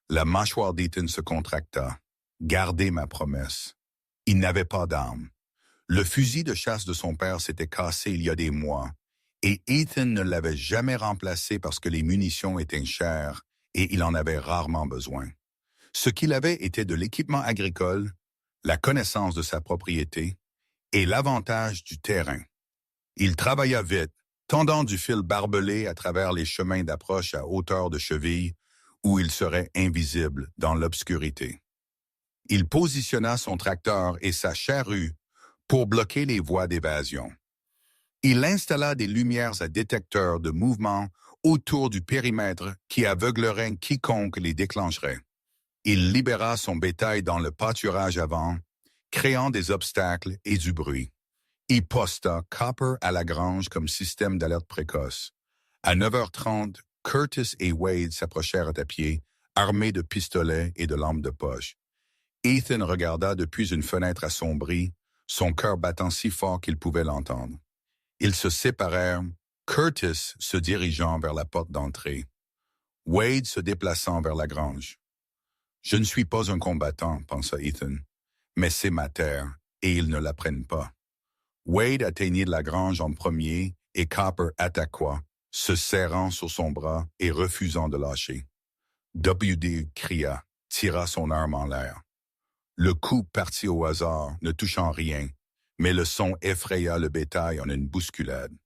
Speaker 1: La mâchoire d'Ethan se contracta. Gardez ma promesse. Il n'avait pas d'arme. Le fusil de chasse de son père s'était cassé il y a des mois, et Ethan ne l'avait jamais remplacé parce que les munitions étaient chères et il en avait rarement besoin. Ce qu'il avait était de l'équipement agricole, la connaissance de sa propriété et l'avantage du terrain. Il travailla vite, tendant du fil barbelé à travers les chemins d'approche à hauteur de cheville où il serait invisible dans l'obscurité. Il positionna son tracteur et sa charrue pour bloquer les voies d'évasion. Il installa des lumières à détecteur de mouvement autour du périmètre qui aveuglerait quiconque les déclencherait. Il libéra son bétail dans le pâturage avant, créant des obstacles et du bruit. Il posta Copper à la grange comme système d'alerte précoce. À 9h30, Curtis et Wade s'approchèrent à pied, armés de pistolets et de lampes de poche. Ethan regarda depuis une fenêtre assombrie, son cœur battant si fort qu'il pouvait l'entendre. Ils se séparèrent, Curtis se dirigeant vers la porte d'entrée, Wade se déplaçant vers la grange. « Je ne suis pas un combattant, pensa Ethan, mais c'est ma terre, et ils ne la prennent pas. » Wade atteignit la grange en premier et Copper attaqua, se serrant sur son bras et refusant de lâcher. W.D. cria, tira son arme en l'air. Le coup partit au hasard, ne touchant rien, mais le son effraya le bétail en une bousculade.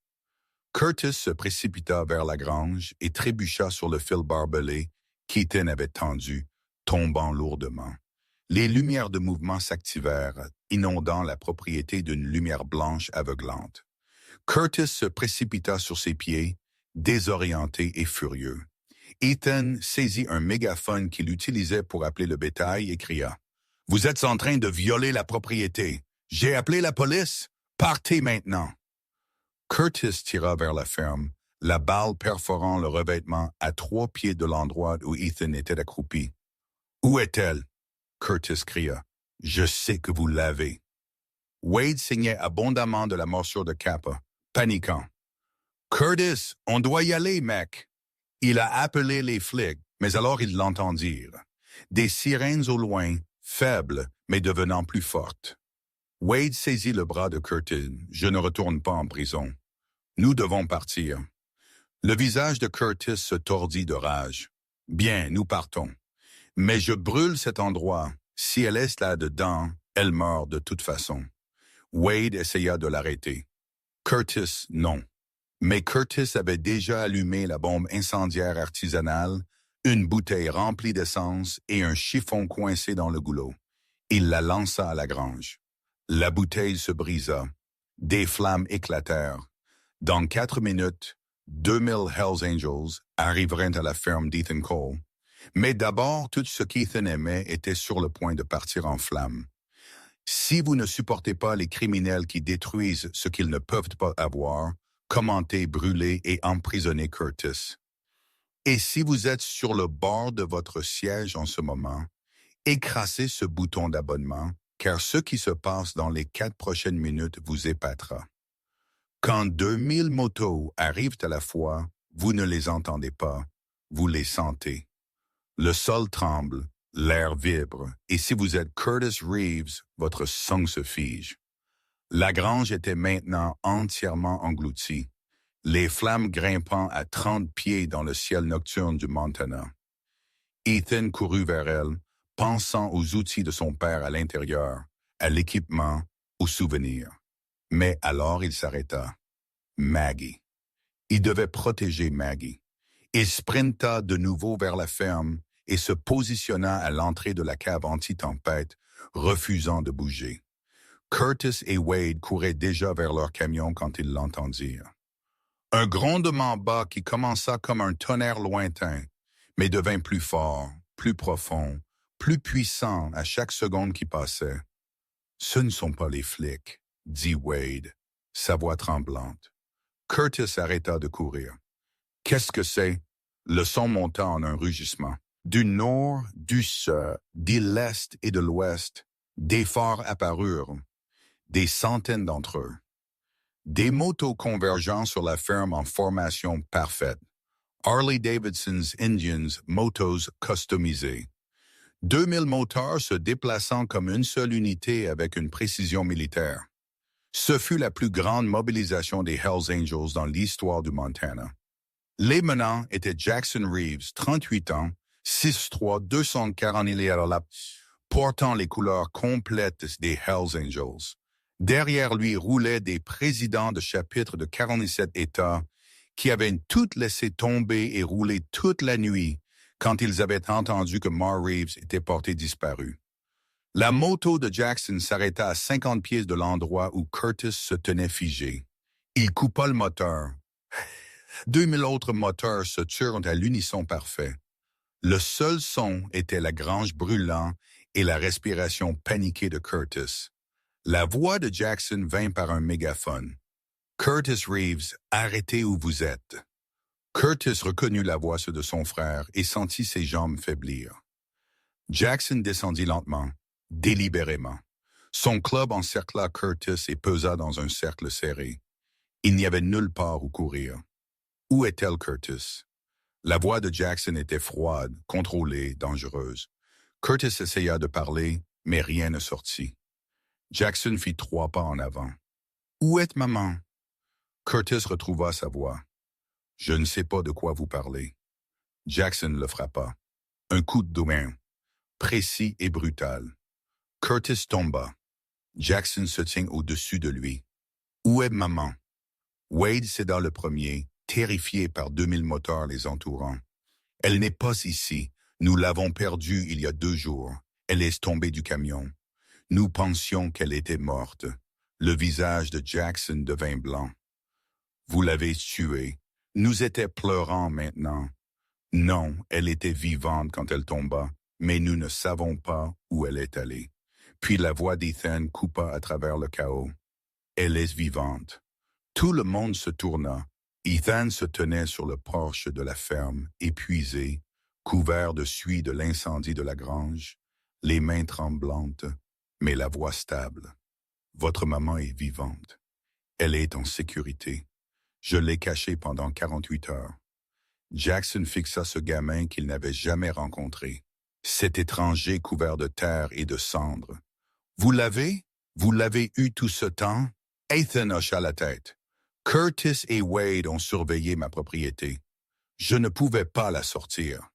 Speaker 1: Curtis se précipita vers la grange et trébucha sur le fil barbelé qu'Ethan avait tendu, tombant lourdement. Les lumières de mouvement s'activèrent, inondant la propriété d'une lumière blanche aveuglante. Curtis se précipita sur ses pieds, désorienté et furieux. Ethan saisit un mégaphone qu'il utilisait pour appeler le bétail et cria « Vous êtes en train de violer la propriété. J'ai appelé la police. Partez maintenant. » Curtis tira vers la ferme, la balle perforant le revêtement à 3 pieds de l'endroit où Ethan était accroupi. « Où est-elle? » Curtis cria. « Je sais que vous l'avez. » Wade saignait abondamment de la morsure de Kappa, paniquant. « Curtis, on doit y aller, mec. » Il a appelé les flics, mais alors ils l'entendirent. Des sirènes au loin, faibles, mais devenant plus fortes. Wade saisit le bras de Curtis. « Je ne retourne pas en prison. Nous devons partir. » Le visage de Curtis se tordit de rage. « Bien, nous partons. Mais je brûle cet endroit. Si elle est là-dedans, elle meurt de toute façon. » Wade essaya de l'arrêter. Curtis, non. Mais Curtis avait déjà allumé la bombe incendiaire artisanale, une bouteille remplie d'essence et un chiffon coincé dans le goulot. Il la lança à la grange. La bouteille se brisa. Des flammes éclatèrent. Dans 4 minutes, 2000 Hells Angels arriveraient à la ferme d'Ethan Cole. Mais d'abord, tout ce qu'Ethan aimait était sur le point de partir en flammes. Si vous ne supportez pas les criminels qui détruisent ce qu'ils ne peuvent pas avoir, commentez, brûlez et emprisonnez Curtis. Et si vous êtes sur le bord de votre siège en ce moment, écrasez ce bouton d'abonnement, car ce qui se passe dans les 4 prochaines minutes vous épatera. Quand 2000 motos arrivent à la fois, vous ne les entendez pas, vous les sentez. Le sol tremble, l'air vibre, et si vous êtes Curtis Reeves, votre sang se fige. La grange était maintenant entièrement engloutie. les flammes grimpant à 30 pieds dans le ciel nocturne du Montana. Ethan courut vers elle, pensant aux outils de son père à l'intérieur, à l'équipement, aux souvenirs. Mais alors il s'arrêta. Maggie. Il devait protéger Maggie. Il sprinta de nouveau vers la ferme et se positionna à l'entrée de la cave anti-tempête, refusant de bouger. Curtis et Wade couraient déjà vers leur camion quand ils l'entendirent. Un grondement bas qui commença comme un tonnerre lointain, mais devint plus fort, plus profond, plus puissant à chaque seconde qui passait. « Ce ne sont pas les flics », dit Wade, sa voix tremblante. Curtis arrêta de courir. « Qu'est-ce que c'est ?» Le son monta en un rugissement. Du nord, du sud, de l'est et de l'ouest, des phares apparurent, des centaines d'entre eux. Des motos convergeant sur la ferme en formation parfaite. Harley-Davidson's Indians, motos customisées. 2000 moteurs se déplaçant comme une seule unité avec une précision militaire. Ce fut la plus grande mobilisation des Hells Angels dans l'histoire du Montana. Les menants étaient Jackson Reeves, 38 ans, 6'3", 240 livres, portant les couleurs complètes des Hells Angels. Derrière lui roulaient des présidents de chapitres de 47 États qui avaient toutes laissé tomber et rouler toute la nuit quand ils avaient entendu que Mar Reeves était porté disparu. La moto de Jackson s'arrêta à 50 pieds de l'endroit où Curtis se tenait figé. Il coupa le moteur. 2000 autres moteurs se turent à l'unisson parfait. Le seul son était la grange brûlant et la respiration paniquée de Curtis. La voix de Jackson vint par un mégaphone. « Curtis Reeves, arrêtez où vous êtes. » Curtis reconnut la voix de son frère et sentit ses jambes faiblir. Jackson descendit lentement, délibérément. Son club encercla Curtis et pesa dans un cercle serré. Il n'y avait nulle part où courir. Où est-elle, Curtis? La voix de Jackson était froide, contrôlée, dangereuse. Curtis essaya de parler, mais rien ne sortit. Jackson fit 3 pas en avant. « Où est maman? » Curtis retrouva sa voix. « Je ne sais pas de quoi vous parlez. » Jackson le frappa. Un coup de main, précis et brutal. Curtis tomba. Jackson se tint au-dessus de lui. « Où est maman? » Wade céda le premier, terrifié par 2000 moteurs les entourant. « Elle n'est pas ici. Nous l'avons perdue il y a 2 jours. Elle est tombée du camion. Nous pensions qu'elle était morte. » Le visage de Jackson devint blanc. « Vous l'avez tuée. Nous étions pleurants maintenant. » « Non, elle était vivante quand elle tomba, mais nous ne savons pas où elle est allée. » Puis la voix d'Ethan coupa à travers le chaos. « Elle est vivante. » Tout le monde se tourna. Ethan se tenait sur le porche de la ferme, épuisé, couvert de suie de l'incendie de la grange, les mains tremblantes, mais la voix stable. « Votre maman est vivante. Elle est en sécurité. Je l'ai cachée pendant 48 heures. » Jackson fixa ce gamin qu'il n'avait jamais rencontré. Cet étranger couvert de terre et de cendres. « Vous l'avez? Vous l'avez eu tout ce temps? » Ethan hocha la tête. « Curtis et Wade ont surveillé ma propriété. Je ne pouvais pas la sortir.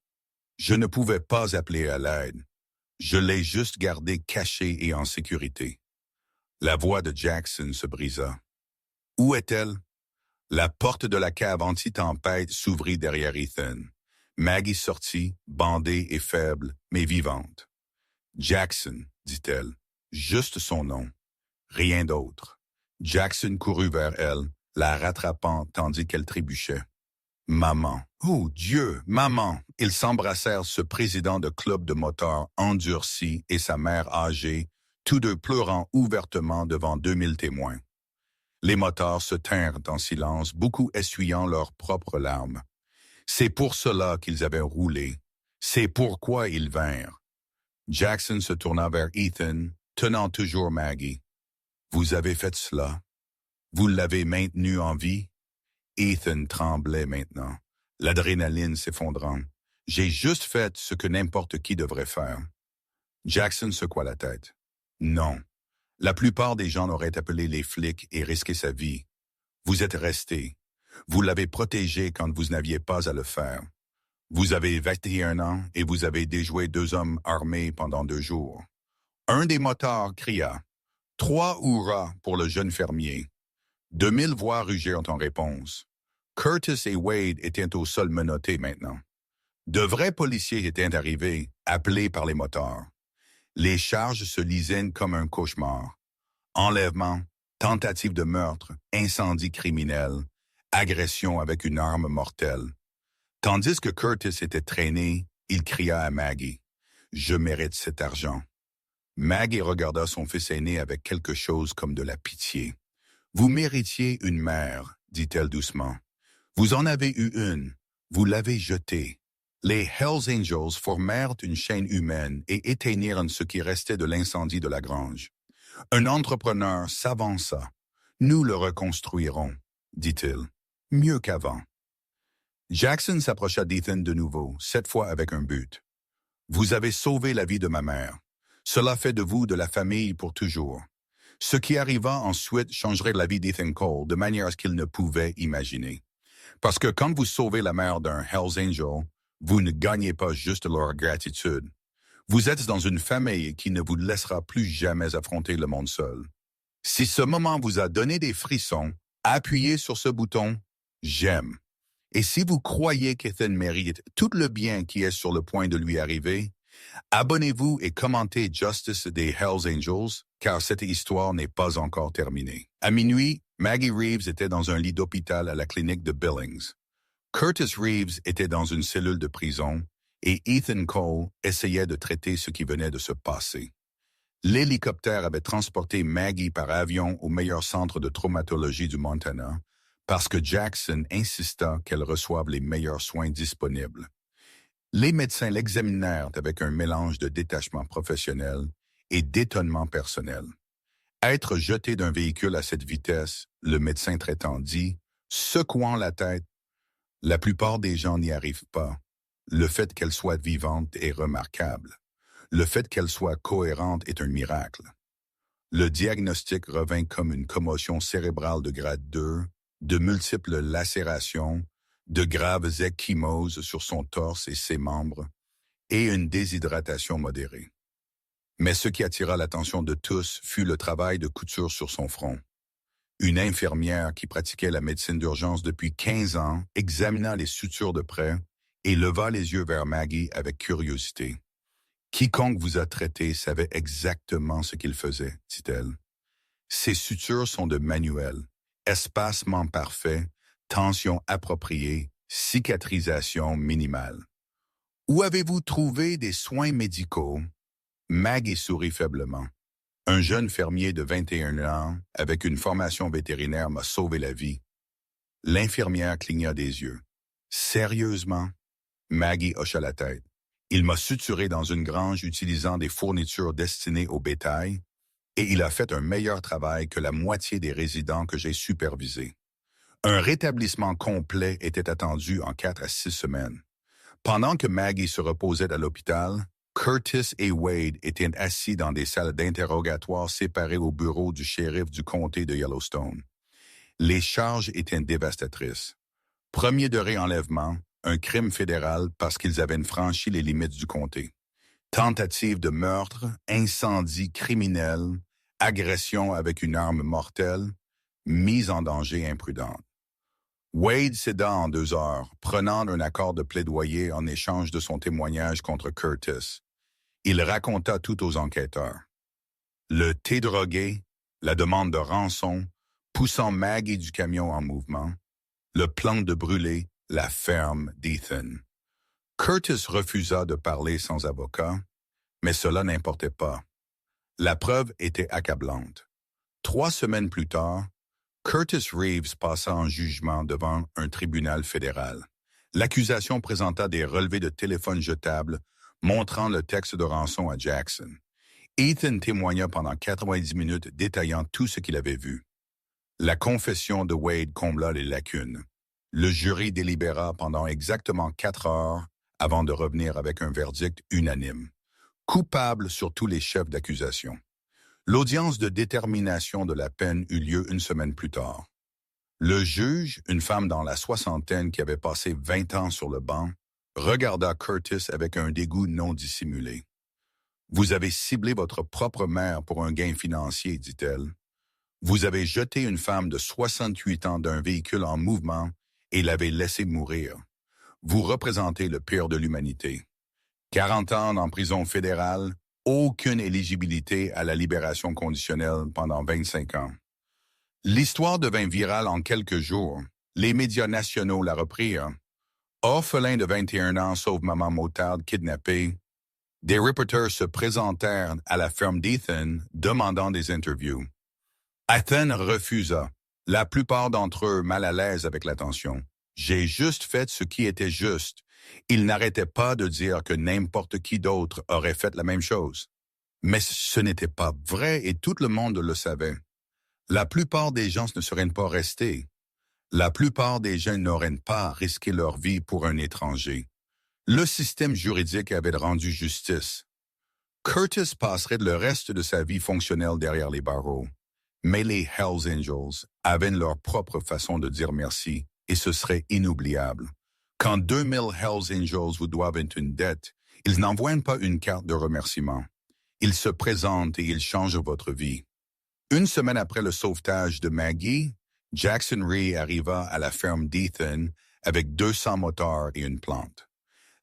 Speaker 1: Je ne pouvais pas appeler à l'aide. Je l'ai juste gardée cachée et en sécurité. » La voix de Jackson se brisa. « Où est-elle? » La porte de la cave anti-tempête s'ouvrit derrière Ethan. Maggie sortit, bandée et faible, mais vivante. « Jackson, » dit-elle, juste son nom. Rien d'autre. Jackson courut vers elle, la rattrapant tandis qu'elle trébuchait. « Maman! Oh Dieu, maman! » Ils s'embrassèrent, ce président de club de motards endurci et sa mère âgée, tous deux pleurant ouvertement devant 2000 témoins. Les motards se tinrent en silence, beaucoup essuyant leurs propres larmes. C'est pour cela qu'ils avaient roulé. C'est pourquoi ils vinrent. Jackson se tourna vers Ethan, tenant toujours Maggie. « Vous avez fait cela? Vous l'avez maintenue en vie? » Ethan tremblait maintenant, l'adrénaline s'effondrant. « J'ai juste fait ce que n'importe qui devrait faire. » Jackson secoua la tête. « Non. La plupart des gens auraient appelé les flics et risqué sa vie. Vous êtes restés. Vous l'avez protégé quand vous n'aviez pas à le faire. Vous avez 21 ans et vous avez déjoué 2 hommes armés pendant 2 jours. Un des motards cria « 3 hurrahs pour le jeune fermier ». 2000 voix rugirent en réponse. Curtis et Wade étaient au sol menottés maintenant. De vrais policiers étaient arrivés, appelés par les motards. Les charges se lisaient comme un cauchemar. Enlèvement, tentative de meurtre, incendie criminel, agression avec une arme mortelle. Tandis que Curtis était traîné, il cria à Maggie « Je mérite cet argent ». Maggie regarda son fils aîné avec quelque chose comme de la pitié. « Vous méritiez une mère, dit-elle doucement. Vous en avez eu une, vous l'avez jetée. » Les Hells Angels formèrent une chaîne humaine et éteignirent ce qui restait de l'incendie de la grange. Un entrepreneur s'avança. « Nous le reconstruirons, dit-il, mieux qu'avant. » Jackson s'approcha d'Ethan de nouveau, cette fois avec un but. « Vous avez sauvé la vie de ma mère. Cela fait de vous de la famille pour toujours. » Ce qui arriva ensuite changerait la vie d'Ethan Cole de manière à ce qu'il ne pouvait imaginer. Parce que quand vous sauvez la mère d'un Hells Angel, vous ne gagnez pas juste leur gratitude. Vous êtes dans une famille qui ne vous laissera plus jamais affronter le monde seul. Si ce moment vous a donné des frissons, appuyez sur ce bouton « J'aime ». Et si vous croyez qu'Ethan mérite tout le bien qui est sur le point de lui arriver, abonnez-vous et commentez Justice des Hells Angels, car cette histoire n'est pas encore terminée. À minuit, Maggie Reeves était dans un lit d'hôpital à la clinique de Billings. Curtis Reeves était dans une cellule de prison et Ethan Cole essayait de traiter ce qui venait de se passer. L'hélicoptère avait transporté Maggie par avion au meilleur centre de traumatologie du Montana parce que Jackson insista qu'elle reçoive les meilleurs soins disponibles. Les médecins l'examinèrent avec un mélange de détachement professionnel et d'étonnement personnel. Être jeté d'un véhicule à cette vitesse, le médecin traitant dit, secouant la tête, « La plupart des gens n'y arrivent pas. Le fait qu'elle soit vivante est remarquable. Le fait qu'elle soit cohérente est un miracle. » Le diagnostic revint comme une commotion cérébrale de grade 2, de multiples lacérations, de graves ecchymoses sur son torse et ses membres, et une déshydratation modérée. Mais ce qui attira l'attention de tous fut le travail de couture sur son front. Une infirmière qui pratiquait la médecine d'urgence depuis 15 ans examina les sutures de près et leva les yeux vers Maggie avec curiosité. « Quiconque vous a traité savait exactement ce qu'il faisait, dit-elle. Ces sutures sont de manuel, espacement parfait, tension appropriée, cicatrisation minimale. Où avez-vous trouvé des soins médicaux? » Maggie sourit faiblement. « Un jeune fermier de 21 ans, avec une formation vétérinaire, m'a sauvé la vie. » L'infirmière cligna des yeux. « Sérieusement? » Maggie hocha la tête. « Il m'a suturé dans une grange utilisant des fournitures destinées au bétail, et il a fait un meilleur travail que la moitié des résidents que j'ai supervisés. Un rétablissement complet était attendu en 4 à 6 semaines. Pendant que Maggie se reposait à l'hôpital, Curtis et Wade étaient assis dans des salles d'interrogatoire séparées au bureau du shérif du comté de Yellowstone. Les charges étaient dévastatrices. Premier degré enlèvement, un crime fédéral parce qu'ils avaient franchi les limites du comté. Tentative de meurtre, incendie criminel, agression avec une arme mortelle, mise en danger imprudente. Wade céda en 2 heures, prenant un accord de plaidoyer en échange de son témoignage contre Curtis. Il raconta tout aux enquêteurs. Le thé drogué, la demande de rançon, poussant Maggie du camion en mouvement, le plan de brûler la ferme d'Ethan. Curtis refusa de parler sans avocat, mais cela n'importait pas. La preuve était accablante. 3 semaines plus tard, Curtis Reeves passa en jugement devant un tribunal fédéral. L'accusation présenta des relevés de téléphone jetables montrant le texte de rançon à Jackson. Ethan témoigna pendant 90 minutes détaillant tout ce qu'il avait vu. La confession de Wade combla les lacunes. Le jury délibéra pendant exactement 4 heures avant de revenir avec un verdict unanime. Coupable sur tous les chefs d'accusation. L'audience de détermination de la peine eut lieu 1 semaine plus tard. Le juge, une femme dans la soixantaine qui avait passé 20 ans sur le banc, regarda Curtis avec un dégoût non dissimulé. « Vous avez ciblé votre propre mère pour un gain financier, dit-elle. Vous avez jeté une femme de 68 ans d'un véhicule en mouvement et l'avez laissée mourir. Vous représentez le pire de l'humanité. 40 ans en prison fédérale, aucune éligibilité à la libération conditionnelle pendant 25 ans. » L'histoire devint virale en quelques jours. Les médias nationaux la reprirent. Orphelin de 21 ans sauve maman Motard kidnappée. Des reporters se présentèrent à la ferme d'Ethan demandant des interviews. Ethan refusa, la plupart d'entre eux mal à l'aise avec l'attention. « J'ai juste fait ce qui était juste. » Il n'arrêtait pas de dire que n'importe qui d'autre aurait fait la même chose. Mais ce n'était pas vrai et tout le monde le savait. La plupart des gens ne seraient pas restés. La plupart des gens n'auraient pas risqué leur vie pour un étranger. Le système juridique avait rendu justice. Curtis passerait le reste de sa vie fonctionnelle derrière les barreaux. Mais les Hells Angels avaient leur propre façon de dire merci et ce serait inoubliable. Quand 2000 Hells Angels vous doivent une dette, ils n'envoient pas une carte de remerciement. Ils se présentent et ils changent votre vie. Une semaine après le sauvetage de Maggie, Jackson Rhee arriva à la ferme d'Ethan avec 200 motards et une plante.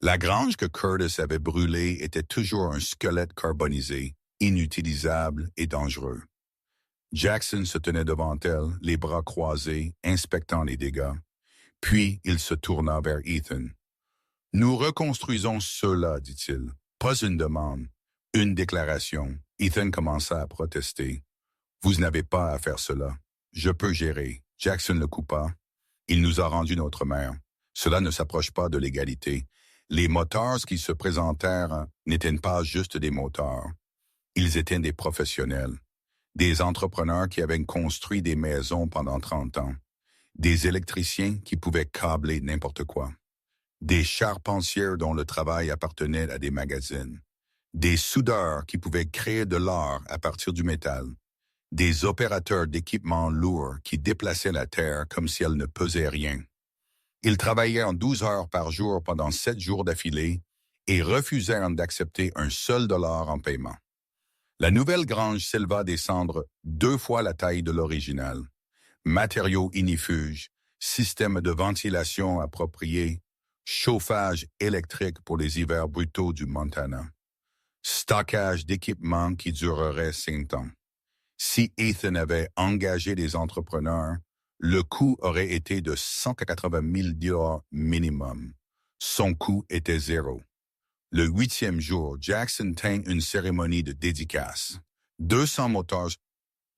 Speaker 1: La grange que Curtis avait brûlée était toujours un squelette carbonisé, inutilisable et dangereux. Jackson se tenait devant elle, les bras croisés, inspectant les dégâts. Puis il se tourna vers Ethan. « Nous reconstruisons cela, dit-il. Pas une demande, une déclaration. » Ethan commença à protester. « Vous n'avez pas à faire cela. Je peux gérer. » Jackson le coupa. « Il nous a rendu notre mère. Cela ne s'approche pas de l'égalité. Les motards qui se présentèrent n'étaient pas juste des motards. Ils étaient des professionnels, des entrepreneurs qui avaient construit des maisons pendant 30 ans, des électriciens qui pouvaient câbler n'importe quoi, des charpentiers dont le travail appartenait à des magazines, des soudeurs qui pouvaient créer de l'or à partir du métal, des opérateurs d'équipements lourds qui déplaçaient la terre comme si elle ne pesait rien. Ils travaillèrent 12 heures par jour pendant 7 jours d'affilée et refusèrent d'accepter un seul dollar en paiement. La nouvelle grange s'éleva des cendres 2 fois la taille de l'original. Matériaux inifuges, système de ventilation approprié, chauffage électrique pour les hivers brutaux du Montana, stockage d'équipements qui durerait 5 ans. Si Ethan avait engagé des entrepreneurs, le coût aurait été de 180 000 $ minimum. Son coût était 0. Le 8e jour, Jackson tint une cérémonie de dédicace. 200 motards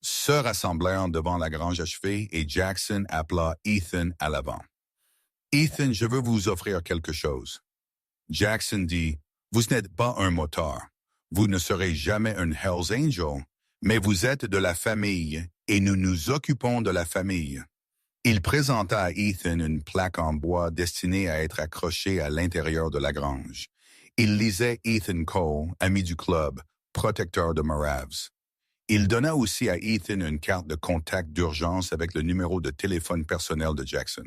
Speaker 1: se rassemblèrent devant la grange achevée et Jackson appela Ethan à l'avant. « Ethan, je veux vous offrir quelque chose. » Jackson dit, « Vous n'êtes pas un motard. Vous ne serez jamais un Hells Angel, mais vous êtes de la famille et nous nous occupons de la famille. » Il présenta à Ethan une plaque en bois destinée à être accrochée à l'intérieur de la grange. Il lisait Ethan Cole, ami du club, protecteur de Moravs. Il donna aussi à Ethan une carte de contact d'urgence avec le numéro de téléphone personnel de Jackson.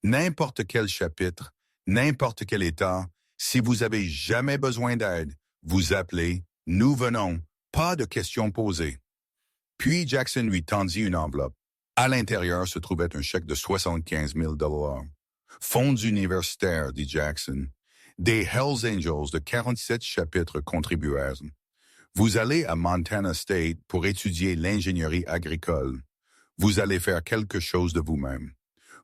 Speaker 1: N'importe quel chapitre, n'importe quel état, si vous avez jamais besoin d'aide, vous appelez, nous venons, pas de questions posées. Puis Jackson lui tendit une enveloppe. À l'intérieur se trouvait un chèque de 75 000 $. Fonds universitaires, dit Jackson. Des Hells Angels de 47 chapitres contribuèrent. Vous allez à Montana State pour étudier l'ingénierie agricole. Vous allez faire quelque chose de vous-même.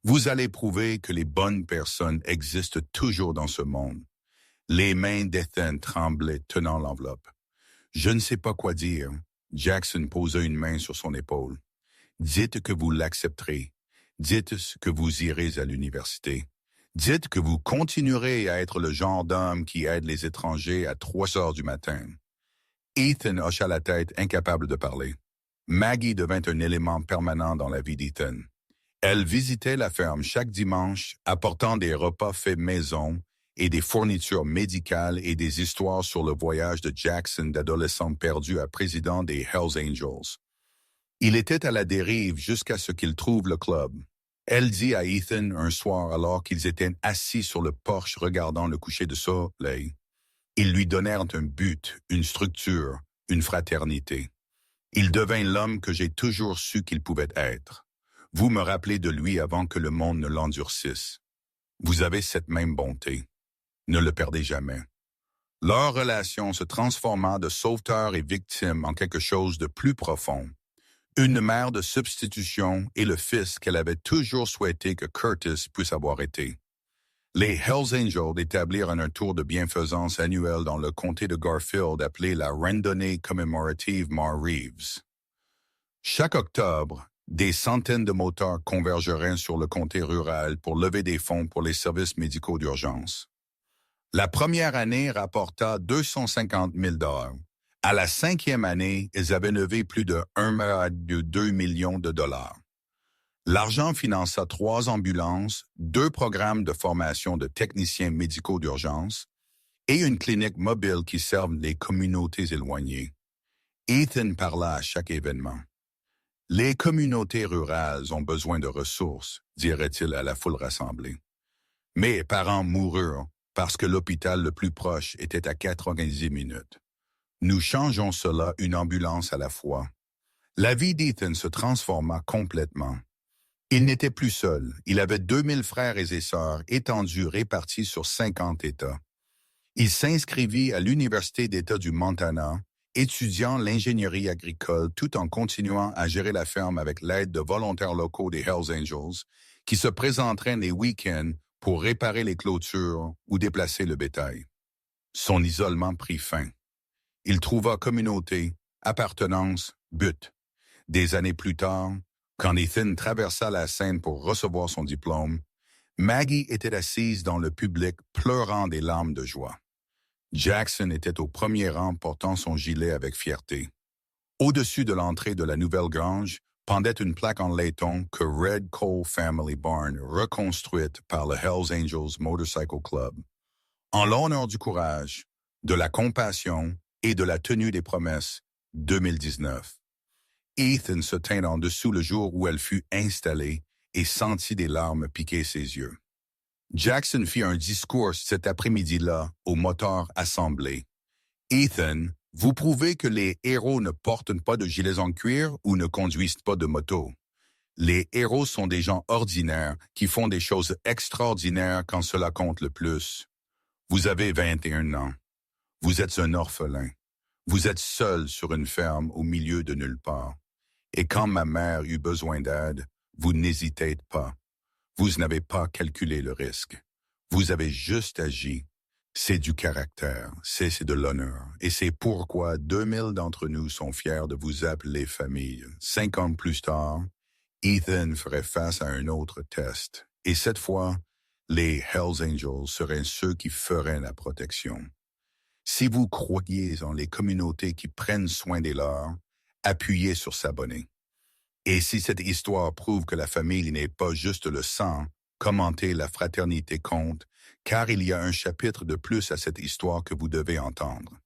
Speaker 1: Vous allez prouver que les bonnes personnes existent toujours dans ce monde. Les mains d'Ethan tremblaient tenant l'enveloppe. Je ne sais pas quoi dire. Jackson posa une main sur son épaule. Dites que vous l'accepterez. Dites que vous irez à l'université. Dites que vous continuerez à être le genre d'homme qui aide les étrangers à 3 heures du matin. Ethan hocha la tête, incapable de parler. Maggie devint un élément permanent dans la vie d'Ethan. Elle visitait la ferme chaque dimanche, apportant des repas faits maison et des fournitures médicales et des histoires sur le voyage de Jackson d'adolescent perdu à président des Hells Angels. Il était à la dérive jusqu'à ce qu'il trouve le club. Elle dit à Ethan un soir alors qu'ils étaient assis sur le porche regardant le coucher de soleil. Ils lui donnèrent un but, une structure, une fraternité. Il devint l'homme que j'ai toujours su qu'il pouvait être. Vous me rappelez de lui avant que le monde ne l'endurcisse. Vous avez cette même bonté. Ne le perdez jamais. Leur relation se transforma de sauveteur et victime en quelque chose de plus profond. Une mère de substitution et le fils qu'elle avait toujours souhaité que Curtis puisse avoir été. Les Hells Angels établirent un tour de bienfaisance annuel dans le comté de Garfield appelé la Randonnée commémorative Mar Reeves. Chaque octobre, des centaines de motards convergeraient sur le comté rural pour lever des fonds pour les services médicaux d'urgence. La première année rapporta 250 000 $. À la 5e année, ils avaient levé plus de 1,2 million de dollars. L'argent finança 3 ambulances, 2 programmes de formation de techniciens médicaux d'urgence et une clinique mobile qui servent les communautés éloignées. Ethan parla à chaque événement. Les communautés rurales ont besoin de ressources, dirait-il à la foule rassemblée. Mes parents moururent parce que l'hôpital le plus proche était à 90 minutes. Nous changeons cela une ambulance à la fois. La vie d'Ethan se transforma complètement. Il n'était plus seul. Il avait 2000 frères et sœurs étendus répartis sur 50 États. Il s'inscrivit à l'Université d'État du Montana, étudiant l'ingénierie agricole tout en continuant à gérer la ferme avec l'aide de volontaires locaux des Hells Angels qui se présenteraient les week-ends pour réparer les clôtures ou déplacer le bétail. Son isolement prit fin. Il trouva communauté, appartenance, but. Des années plus tard, quand Ethan traversa la scène pour recevoir son diplôme, Maggie était assise dans le public pleurant des larmes de joie. Jackson était au premier rang portant son gilet avec fierté. Au-dessus de l'entrée de la nouvelle grange pendait une plaque en laiton que Red Coal Family Barn, reconstruite par le Hells Angels Motorcycle Club. En l'honneur du courage, de la compassion et de la tenue des promesses, 2019. Ethan se tint en dessous le jour où elle fut installée et sentit des larmes piquer ses yeux. Jackson fit un discours cet après-midi-là aux motards assemblés. Ethan, vous prouvez que les héros ne portent pas de gilets en cuir ou ne conduisent pas de moto. Les héros sont des gens ordinaires qui font des choses extraordinaires quand cela compte le plus. Vous avez 21 ans. Vous êtes un orphelin. Vous êtes seul sur une ferme au milieu de nulle part. Et quand ma mère eut besoin d'aide, vous n'hésitez pas. Vous n'avez pas calculé le risque. Vous avez juste agi. C'est du caractère, c'est de l'honneur. Et c'est pourquoi 2000 d'entre nous sont fiers de vous appeler famille. 5 ans plus tard, Ethan ferait face à un autre test. Et cette fois, les Hells Angels seraient ceux qui feraient la protection. Si vous croyez en les communautés qui prennent soin des leurs, appuyez sur s'abonner. Et si cette histoire prouve que la famille n'est pas juste le sang, commentez la fraternité compte, car il y a un chapitre de plus à cette histoire que vous devez entendre.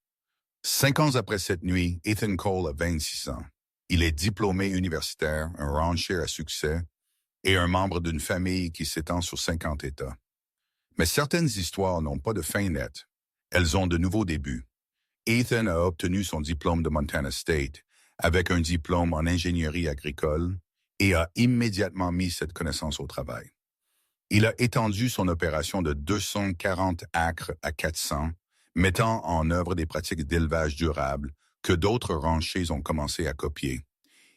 Speaker 1: 5 ans après cette nuit, Ethan Cole a 26 ans. Il est diplômé universitaire, un rancher à succès et un membre d'une famille qui s'étend sur 50 États. Mais certaines histoires n'ont pas de fin nette. Elles ont de nouveaux débuts. Ethan a obtenu son diplôme de Montana State avec un diplôme en ingénierie agricole et a immédiatement mis cette connaissance au travail. Il a étendu son opération de 240 acres à 400, mettant en œuvre des pratiques d'élevage durable que d'autres ranchers ont commencé à copier.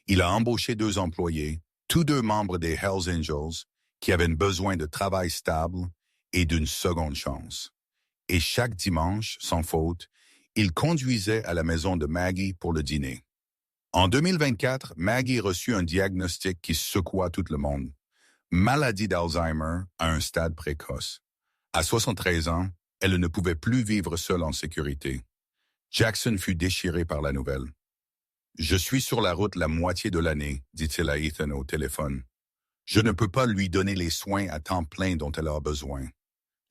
Speaker 1: Il a embauché 2 employés, tous 2 membres des Hells Angels, qui avaient besoin de travail stable et d'une seconde chance. Et chaque dimanche, sans faute, il conduisait à la maison de Maggie pour le dîner. En 2024, Maggie reçut un diagnostic qui secoua tout le monde. Maladie d'Alzheimer à un stade précoce. À 73 ans, elle ne pouvait plus vivre seule en sécurité. Jackson fut déchiré par la nouvelle. « Je suis sur la route la moitié de l'année, dit-il à Ethan au téléphone. Je ne peux pas lui donner les soins à temps plein dont elle a besoin.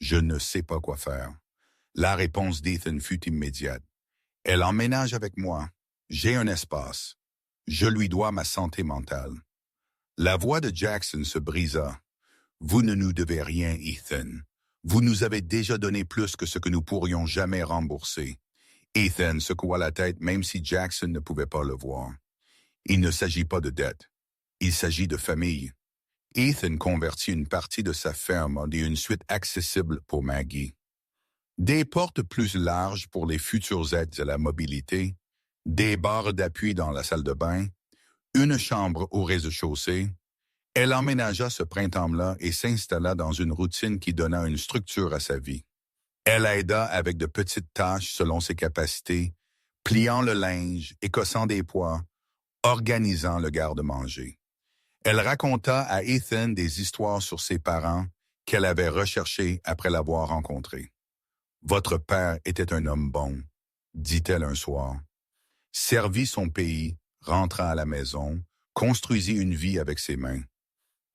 Speaker 1: Je ne sais pas quoi faire. » La réponse d'Ethan fut immédiate. « Elle emménage avec moi. J'ai un espace. Je lui dois ma santé mentale. » La voix de Jackson se brisa. Vous ne nous devez rien, Ethan. Vous nous avez déjà donné plus que ce que nous pourrions jamais rembourser. Ethan secoua la tête même si Jackson ne pouvait pas le voir. Il ne s'agit pas de dette. Il s'agit de famille. Ethan convertit une partie de sa ferme en une suite accessible pour Maggie. Des portes plus larges pour les futures aides à la mobilité, des barres d'appui dans la salle de bain, une chambre au rez-de-chaussée. Elle emménagea ce printemps-là et s'installa dans une routine qui donna une structure à sa vie. Elle aida avec de petites tâches selon ses capacités, pliant le linge, écossant des pois, organisant le garde-manger. Elle raconta à Ethan des histoires sur ses parents qu'elle avait recherchées après l'avoir rencontré. « Votre père était un homme bon », dit-elle un soir. Servit son pays, rentra à la maison, construisit une vie avec ses mains.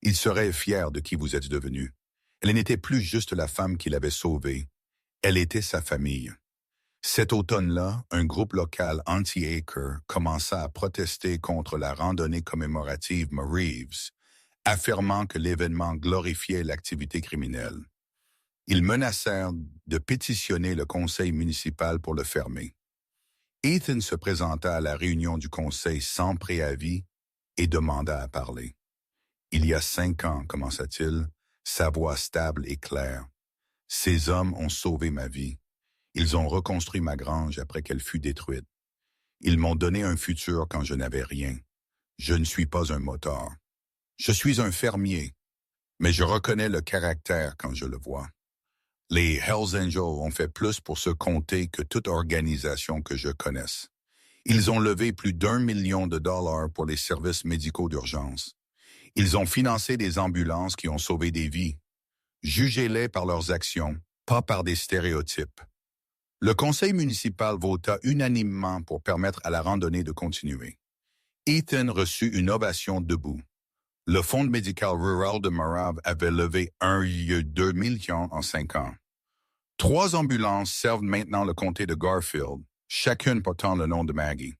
Speaker 1: Il serait fier de qui vous êtes devenu. Elle n'était plus juste la femme qu'il avait sauvée. Elle était sa famille. Cet automne-là, un groupe local anti-Acre commença à protester contre la randonnée commémorative Reeves, affirmant que l'événement glorifiait l'activité criminelle. Ils menacèrent de pétitionner le conseil municipal pour le fermer. Ethan se présenta à la réunion du conseil sans préavis et demanda à parler. « Il y a 5 ans, commença-t-il, sa voix stable et claire. Ces hommes ont sauvé ma vie. Ils ont reconstruit ma grange après qu'elle fut détruite. Ils m'ont donné un futur quand je n'avais rien. Je ne suis pas un motard. Je suis un fermier, mais je reconnais le caractère quand je le vois. Les Hells Angels ont fait plus pour se compter que toute organisation que je connaisse. Ils ont levé plus d'1 million de dollars pour les services médicaux d'urgence. Ils ont financé des ambulances qui ont sauvé des vies. Jugez-les par leurs actions, pas par des stéréotypes. Le conseil municipal vota unanimement pour permettre à la randonnée de continuer. Ethan reçut une ovation debout. Le Fonds médical rural de Morav avait levé 1,2 million en 5 ans. 3 ambulances servent maintenant le comté de Garfield, chacune portant le nom de Maggie.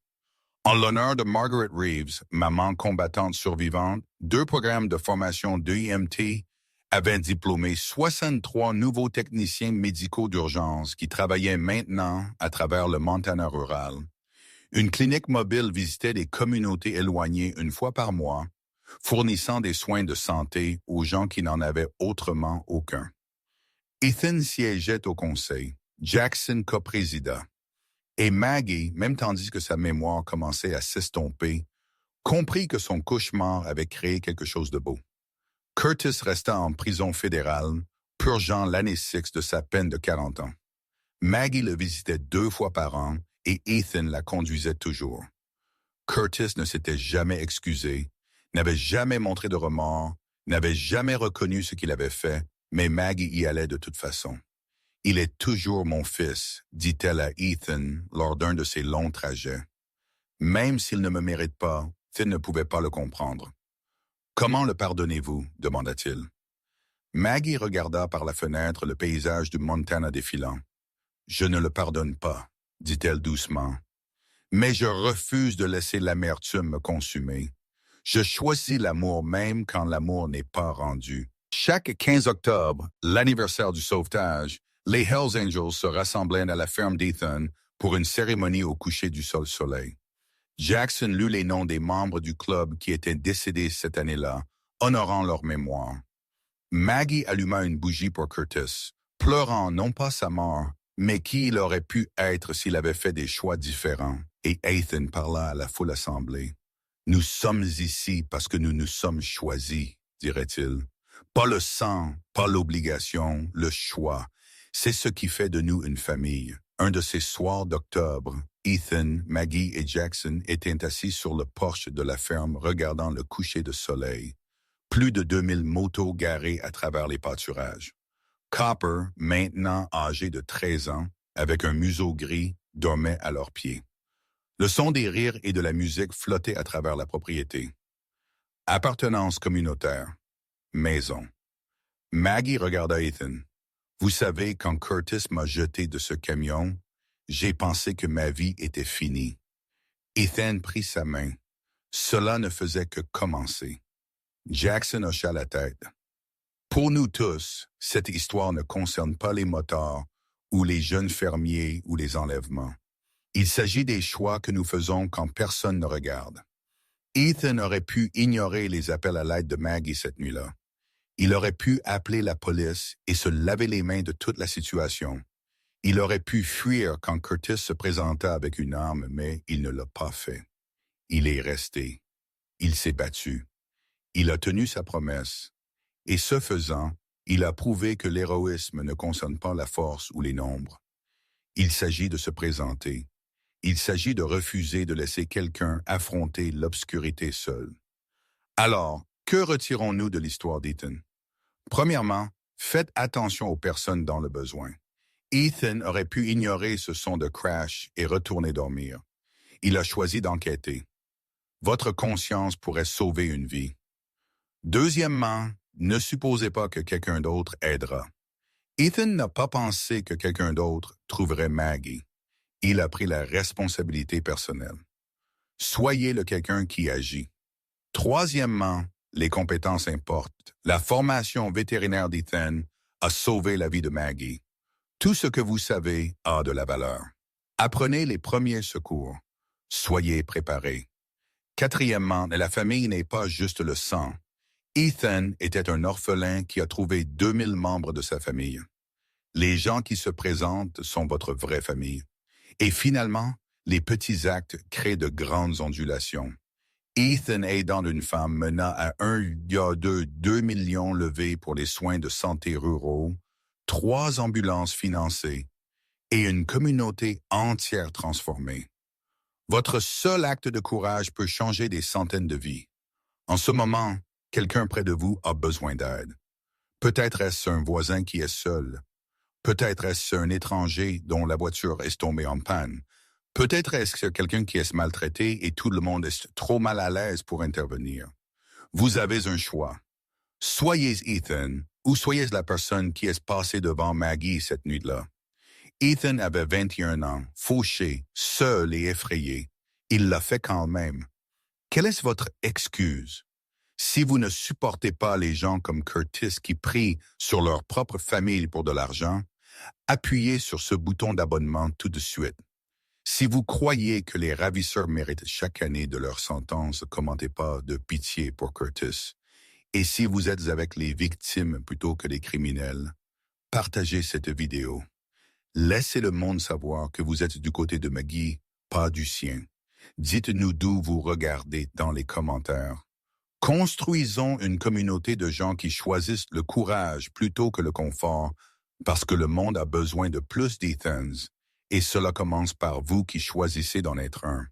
Speaker 1: En l'honneur de Margaret Reeves, maman combattante survivante, 2 programmes de formation d'EMT avaient diplômé 63 nouveaux techniciens médicaux d'urgence qui travaillaient maintenant à travers le Montana rural. Une clinique mobile visitait des communautés éloignées une fois par mois, fournissant des soins de santé aux gens qui n'en avaient autrement aucun. Ethan siégeait au conseil, Jackson coprésidat. Et Maggie, même tandis que sa mémoire commençait à s'estomper, comprit que son cauchemar avait créé quelque chose de beau. Curtis resta en prison fédérale, purgeant l'année 6 de sa peine de 40 ans. Maggie le visitait 2 fois par an et Ethan la conduisait toujours. Curtis ne s'était jamais excusé, n'avait jamais montré de remords, n'avait jamais reconnu ce qu'il avait fait, mais Maggie y allait de toute façon. « Il est toujours mon fils », dit-elle à Ethan lors d'un de ses longs trajets. Même s'il ne me mérite pas, Ethan ne pouvait pas le comprendre. « Comment le pardonnez-vous » demanda-t-il. Maggie regarda par la fenêtre le paysage du Montana défilant. « Je ne le pardonne pas », dit-elle doucement. « Mais je refuse de laisser l'amertume me consumer. Je choisis l'amour même quand l'amour n'est pas rendu. » Chaque 15 octobre, l'anniversaire du sauvetage, les Hells Angels se rassemblaient à la ferme d'Ethan pour une cérémonie au coucher du soleil. Jackson lut les noms des membres du club qui étaient décédés cette année-là, honorant leur mémoire. Maggie alluma une bougie pour Curtis, pleurant non pas sa mort, mais qui il aurait pu être s'il avait fait des choix différents. Et Ethan parla à la foule assemblée. « Nous sommes ici parce que nous nous sommes choisis, dirait-il. Pas le sang, pas l'obligation, le choix. C'est ce qui fait de nous une famille. » Un de ces soirs d'octobre, Ethan, Maggie et Jackson étaient assis sur le porche de la ferme regardant le coucher de soleil. Plus de 2000 motos garées à travers les pâturages. Copper, maintenant âgé de 13 ans, avec un museau gris, dormait à leurs pieds. Le son des rires et de la musique flottait à travers la propriété. Appartenance communautaire. Maison. Maggie regarda Ethan. « Vous savez, quand Curtis m'a jeté de ce camion, j'ai pensé que ma vie était finie. » Ethan prit sa main. Cela ne faisait que commencer. Jackson hocha la tête. Pour nous tous, cette histoire ne concerne pas les motards ou les jeunes fermiers ou les enlèvements. Il s'agit des choix que nous faisons quand personne ne regarde. Ethan aurait pu ignorer les appels à l'aide de Maggie cette nuit-là. Il aurait pu appeler la police et se laver les mains de toute la situation. Il aurait pu fuir quand Curtis se présenta avec une arme, mais il ne l'a pas fait. Il est resté. Il s'est battu. Il a tenu sa promesse. Et ce faisant, il a prouvé que l'héroïsme ne concerne pas la force ou les nombres. Il s'agit de se présenter. Il s'agit de refuser de laisser quelqu'un affronter l'obscurité seul. Alors, que retirons-nous de l'histoire d'Ethan? Premièrement, faites attention aux personnes dans le besoin. Ethan aurait pu ignorer ce son de crash et retourner dormir. Il a choisi d'enquêter. Votre conscience pourrait sauver une vie. Deuxièmement, ne supposez pas que quelqu'un d'autre aidera. Ethan n'a pas pensé que quelqu'un d'autre trouverait Maggie. Il a pris la responsabilité personnelle. Soyez le quelqu'un qui agit. Troisièmement, les compétences importent. La formation vétérinaire d'Ethan a sauvé la vie de Maggie. Tout ce que vous savez a de la valeur. Apprenez les premiers secours. Soyez préparés. Quatrièmement, la famille n'est pas juste le sang. Ethan était un orphelin qui a trouvé 2000 membres de sa famille. Les gens qui se présentent sont votre vraie famille. Et finalement, les petits actes créent de grandes ondulations. Ethan aidant une femme mena à 2 millions levés pour les soins de santé ruraux, 3 ambulances financées et une communauté entière transformée. Votre seul acte de courage peut changer des centaines de vies. En ce moment, quelqu'un près de vous a besoin d'aide. Peut-être est-ce un voisin qui est seul. Peut-être est-ce un étranger dont la voiture est tombée en panne. Peut-être est-ce quelqu'un qui est maltraité et tout le monde est trop mal à l'aise pour intervenir. Vous avez un choix. Soyez Ethan ou soyez la personne qui est passée devant Maggie cette nuit-là. Ethan avait 21 ans, fauché, seul et effrayé. Il l'a fait quand même. Quelle est votre excuse? Si vous ne supportez pas les gens comme Curtis qui prient sur leur propre famille pour de l'argent, appuyez sur ce bouton d'abonnement tout de suite. Si vous croyez que les ravisseurs méritent chaque année de leur sentence, commentez pas de pitié pour Curtis. Et si vous êtes avec les victimes plutôt que les criminels, partagez cette vidéo. Laissez le monde savoir que vous êtes du côté de Maggie, pas du sien. Dites-nous d'où vous regardez dans les commentaires. Construisons une communauté de gens qui choisissent le courage plutôt que le confort, parce que le monde a besoin de plus d'Ethans, et cela commence par vous qui choisissez d'en être un.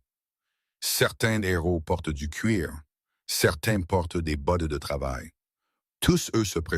Speaker 1: Certains héros portent du cuir, certains portent des bottes de travail. Tous eux se présentent.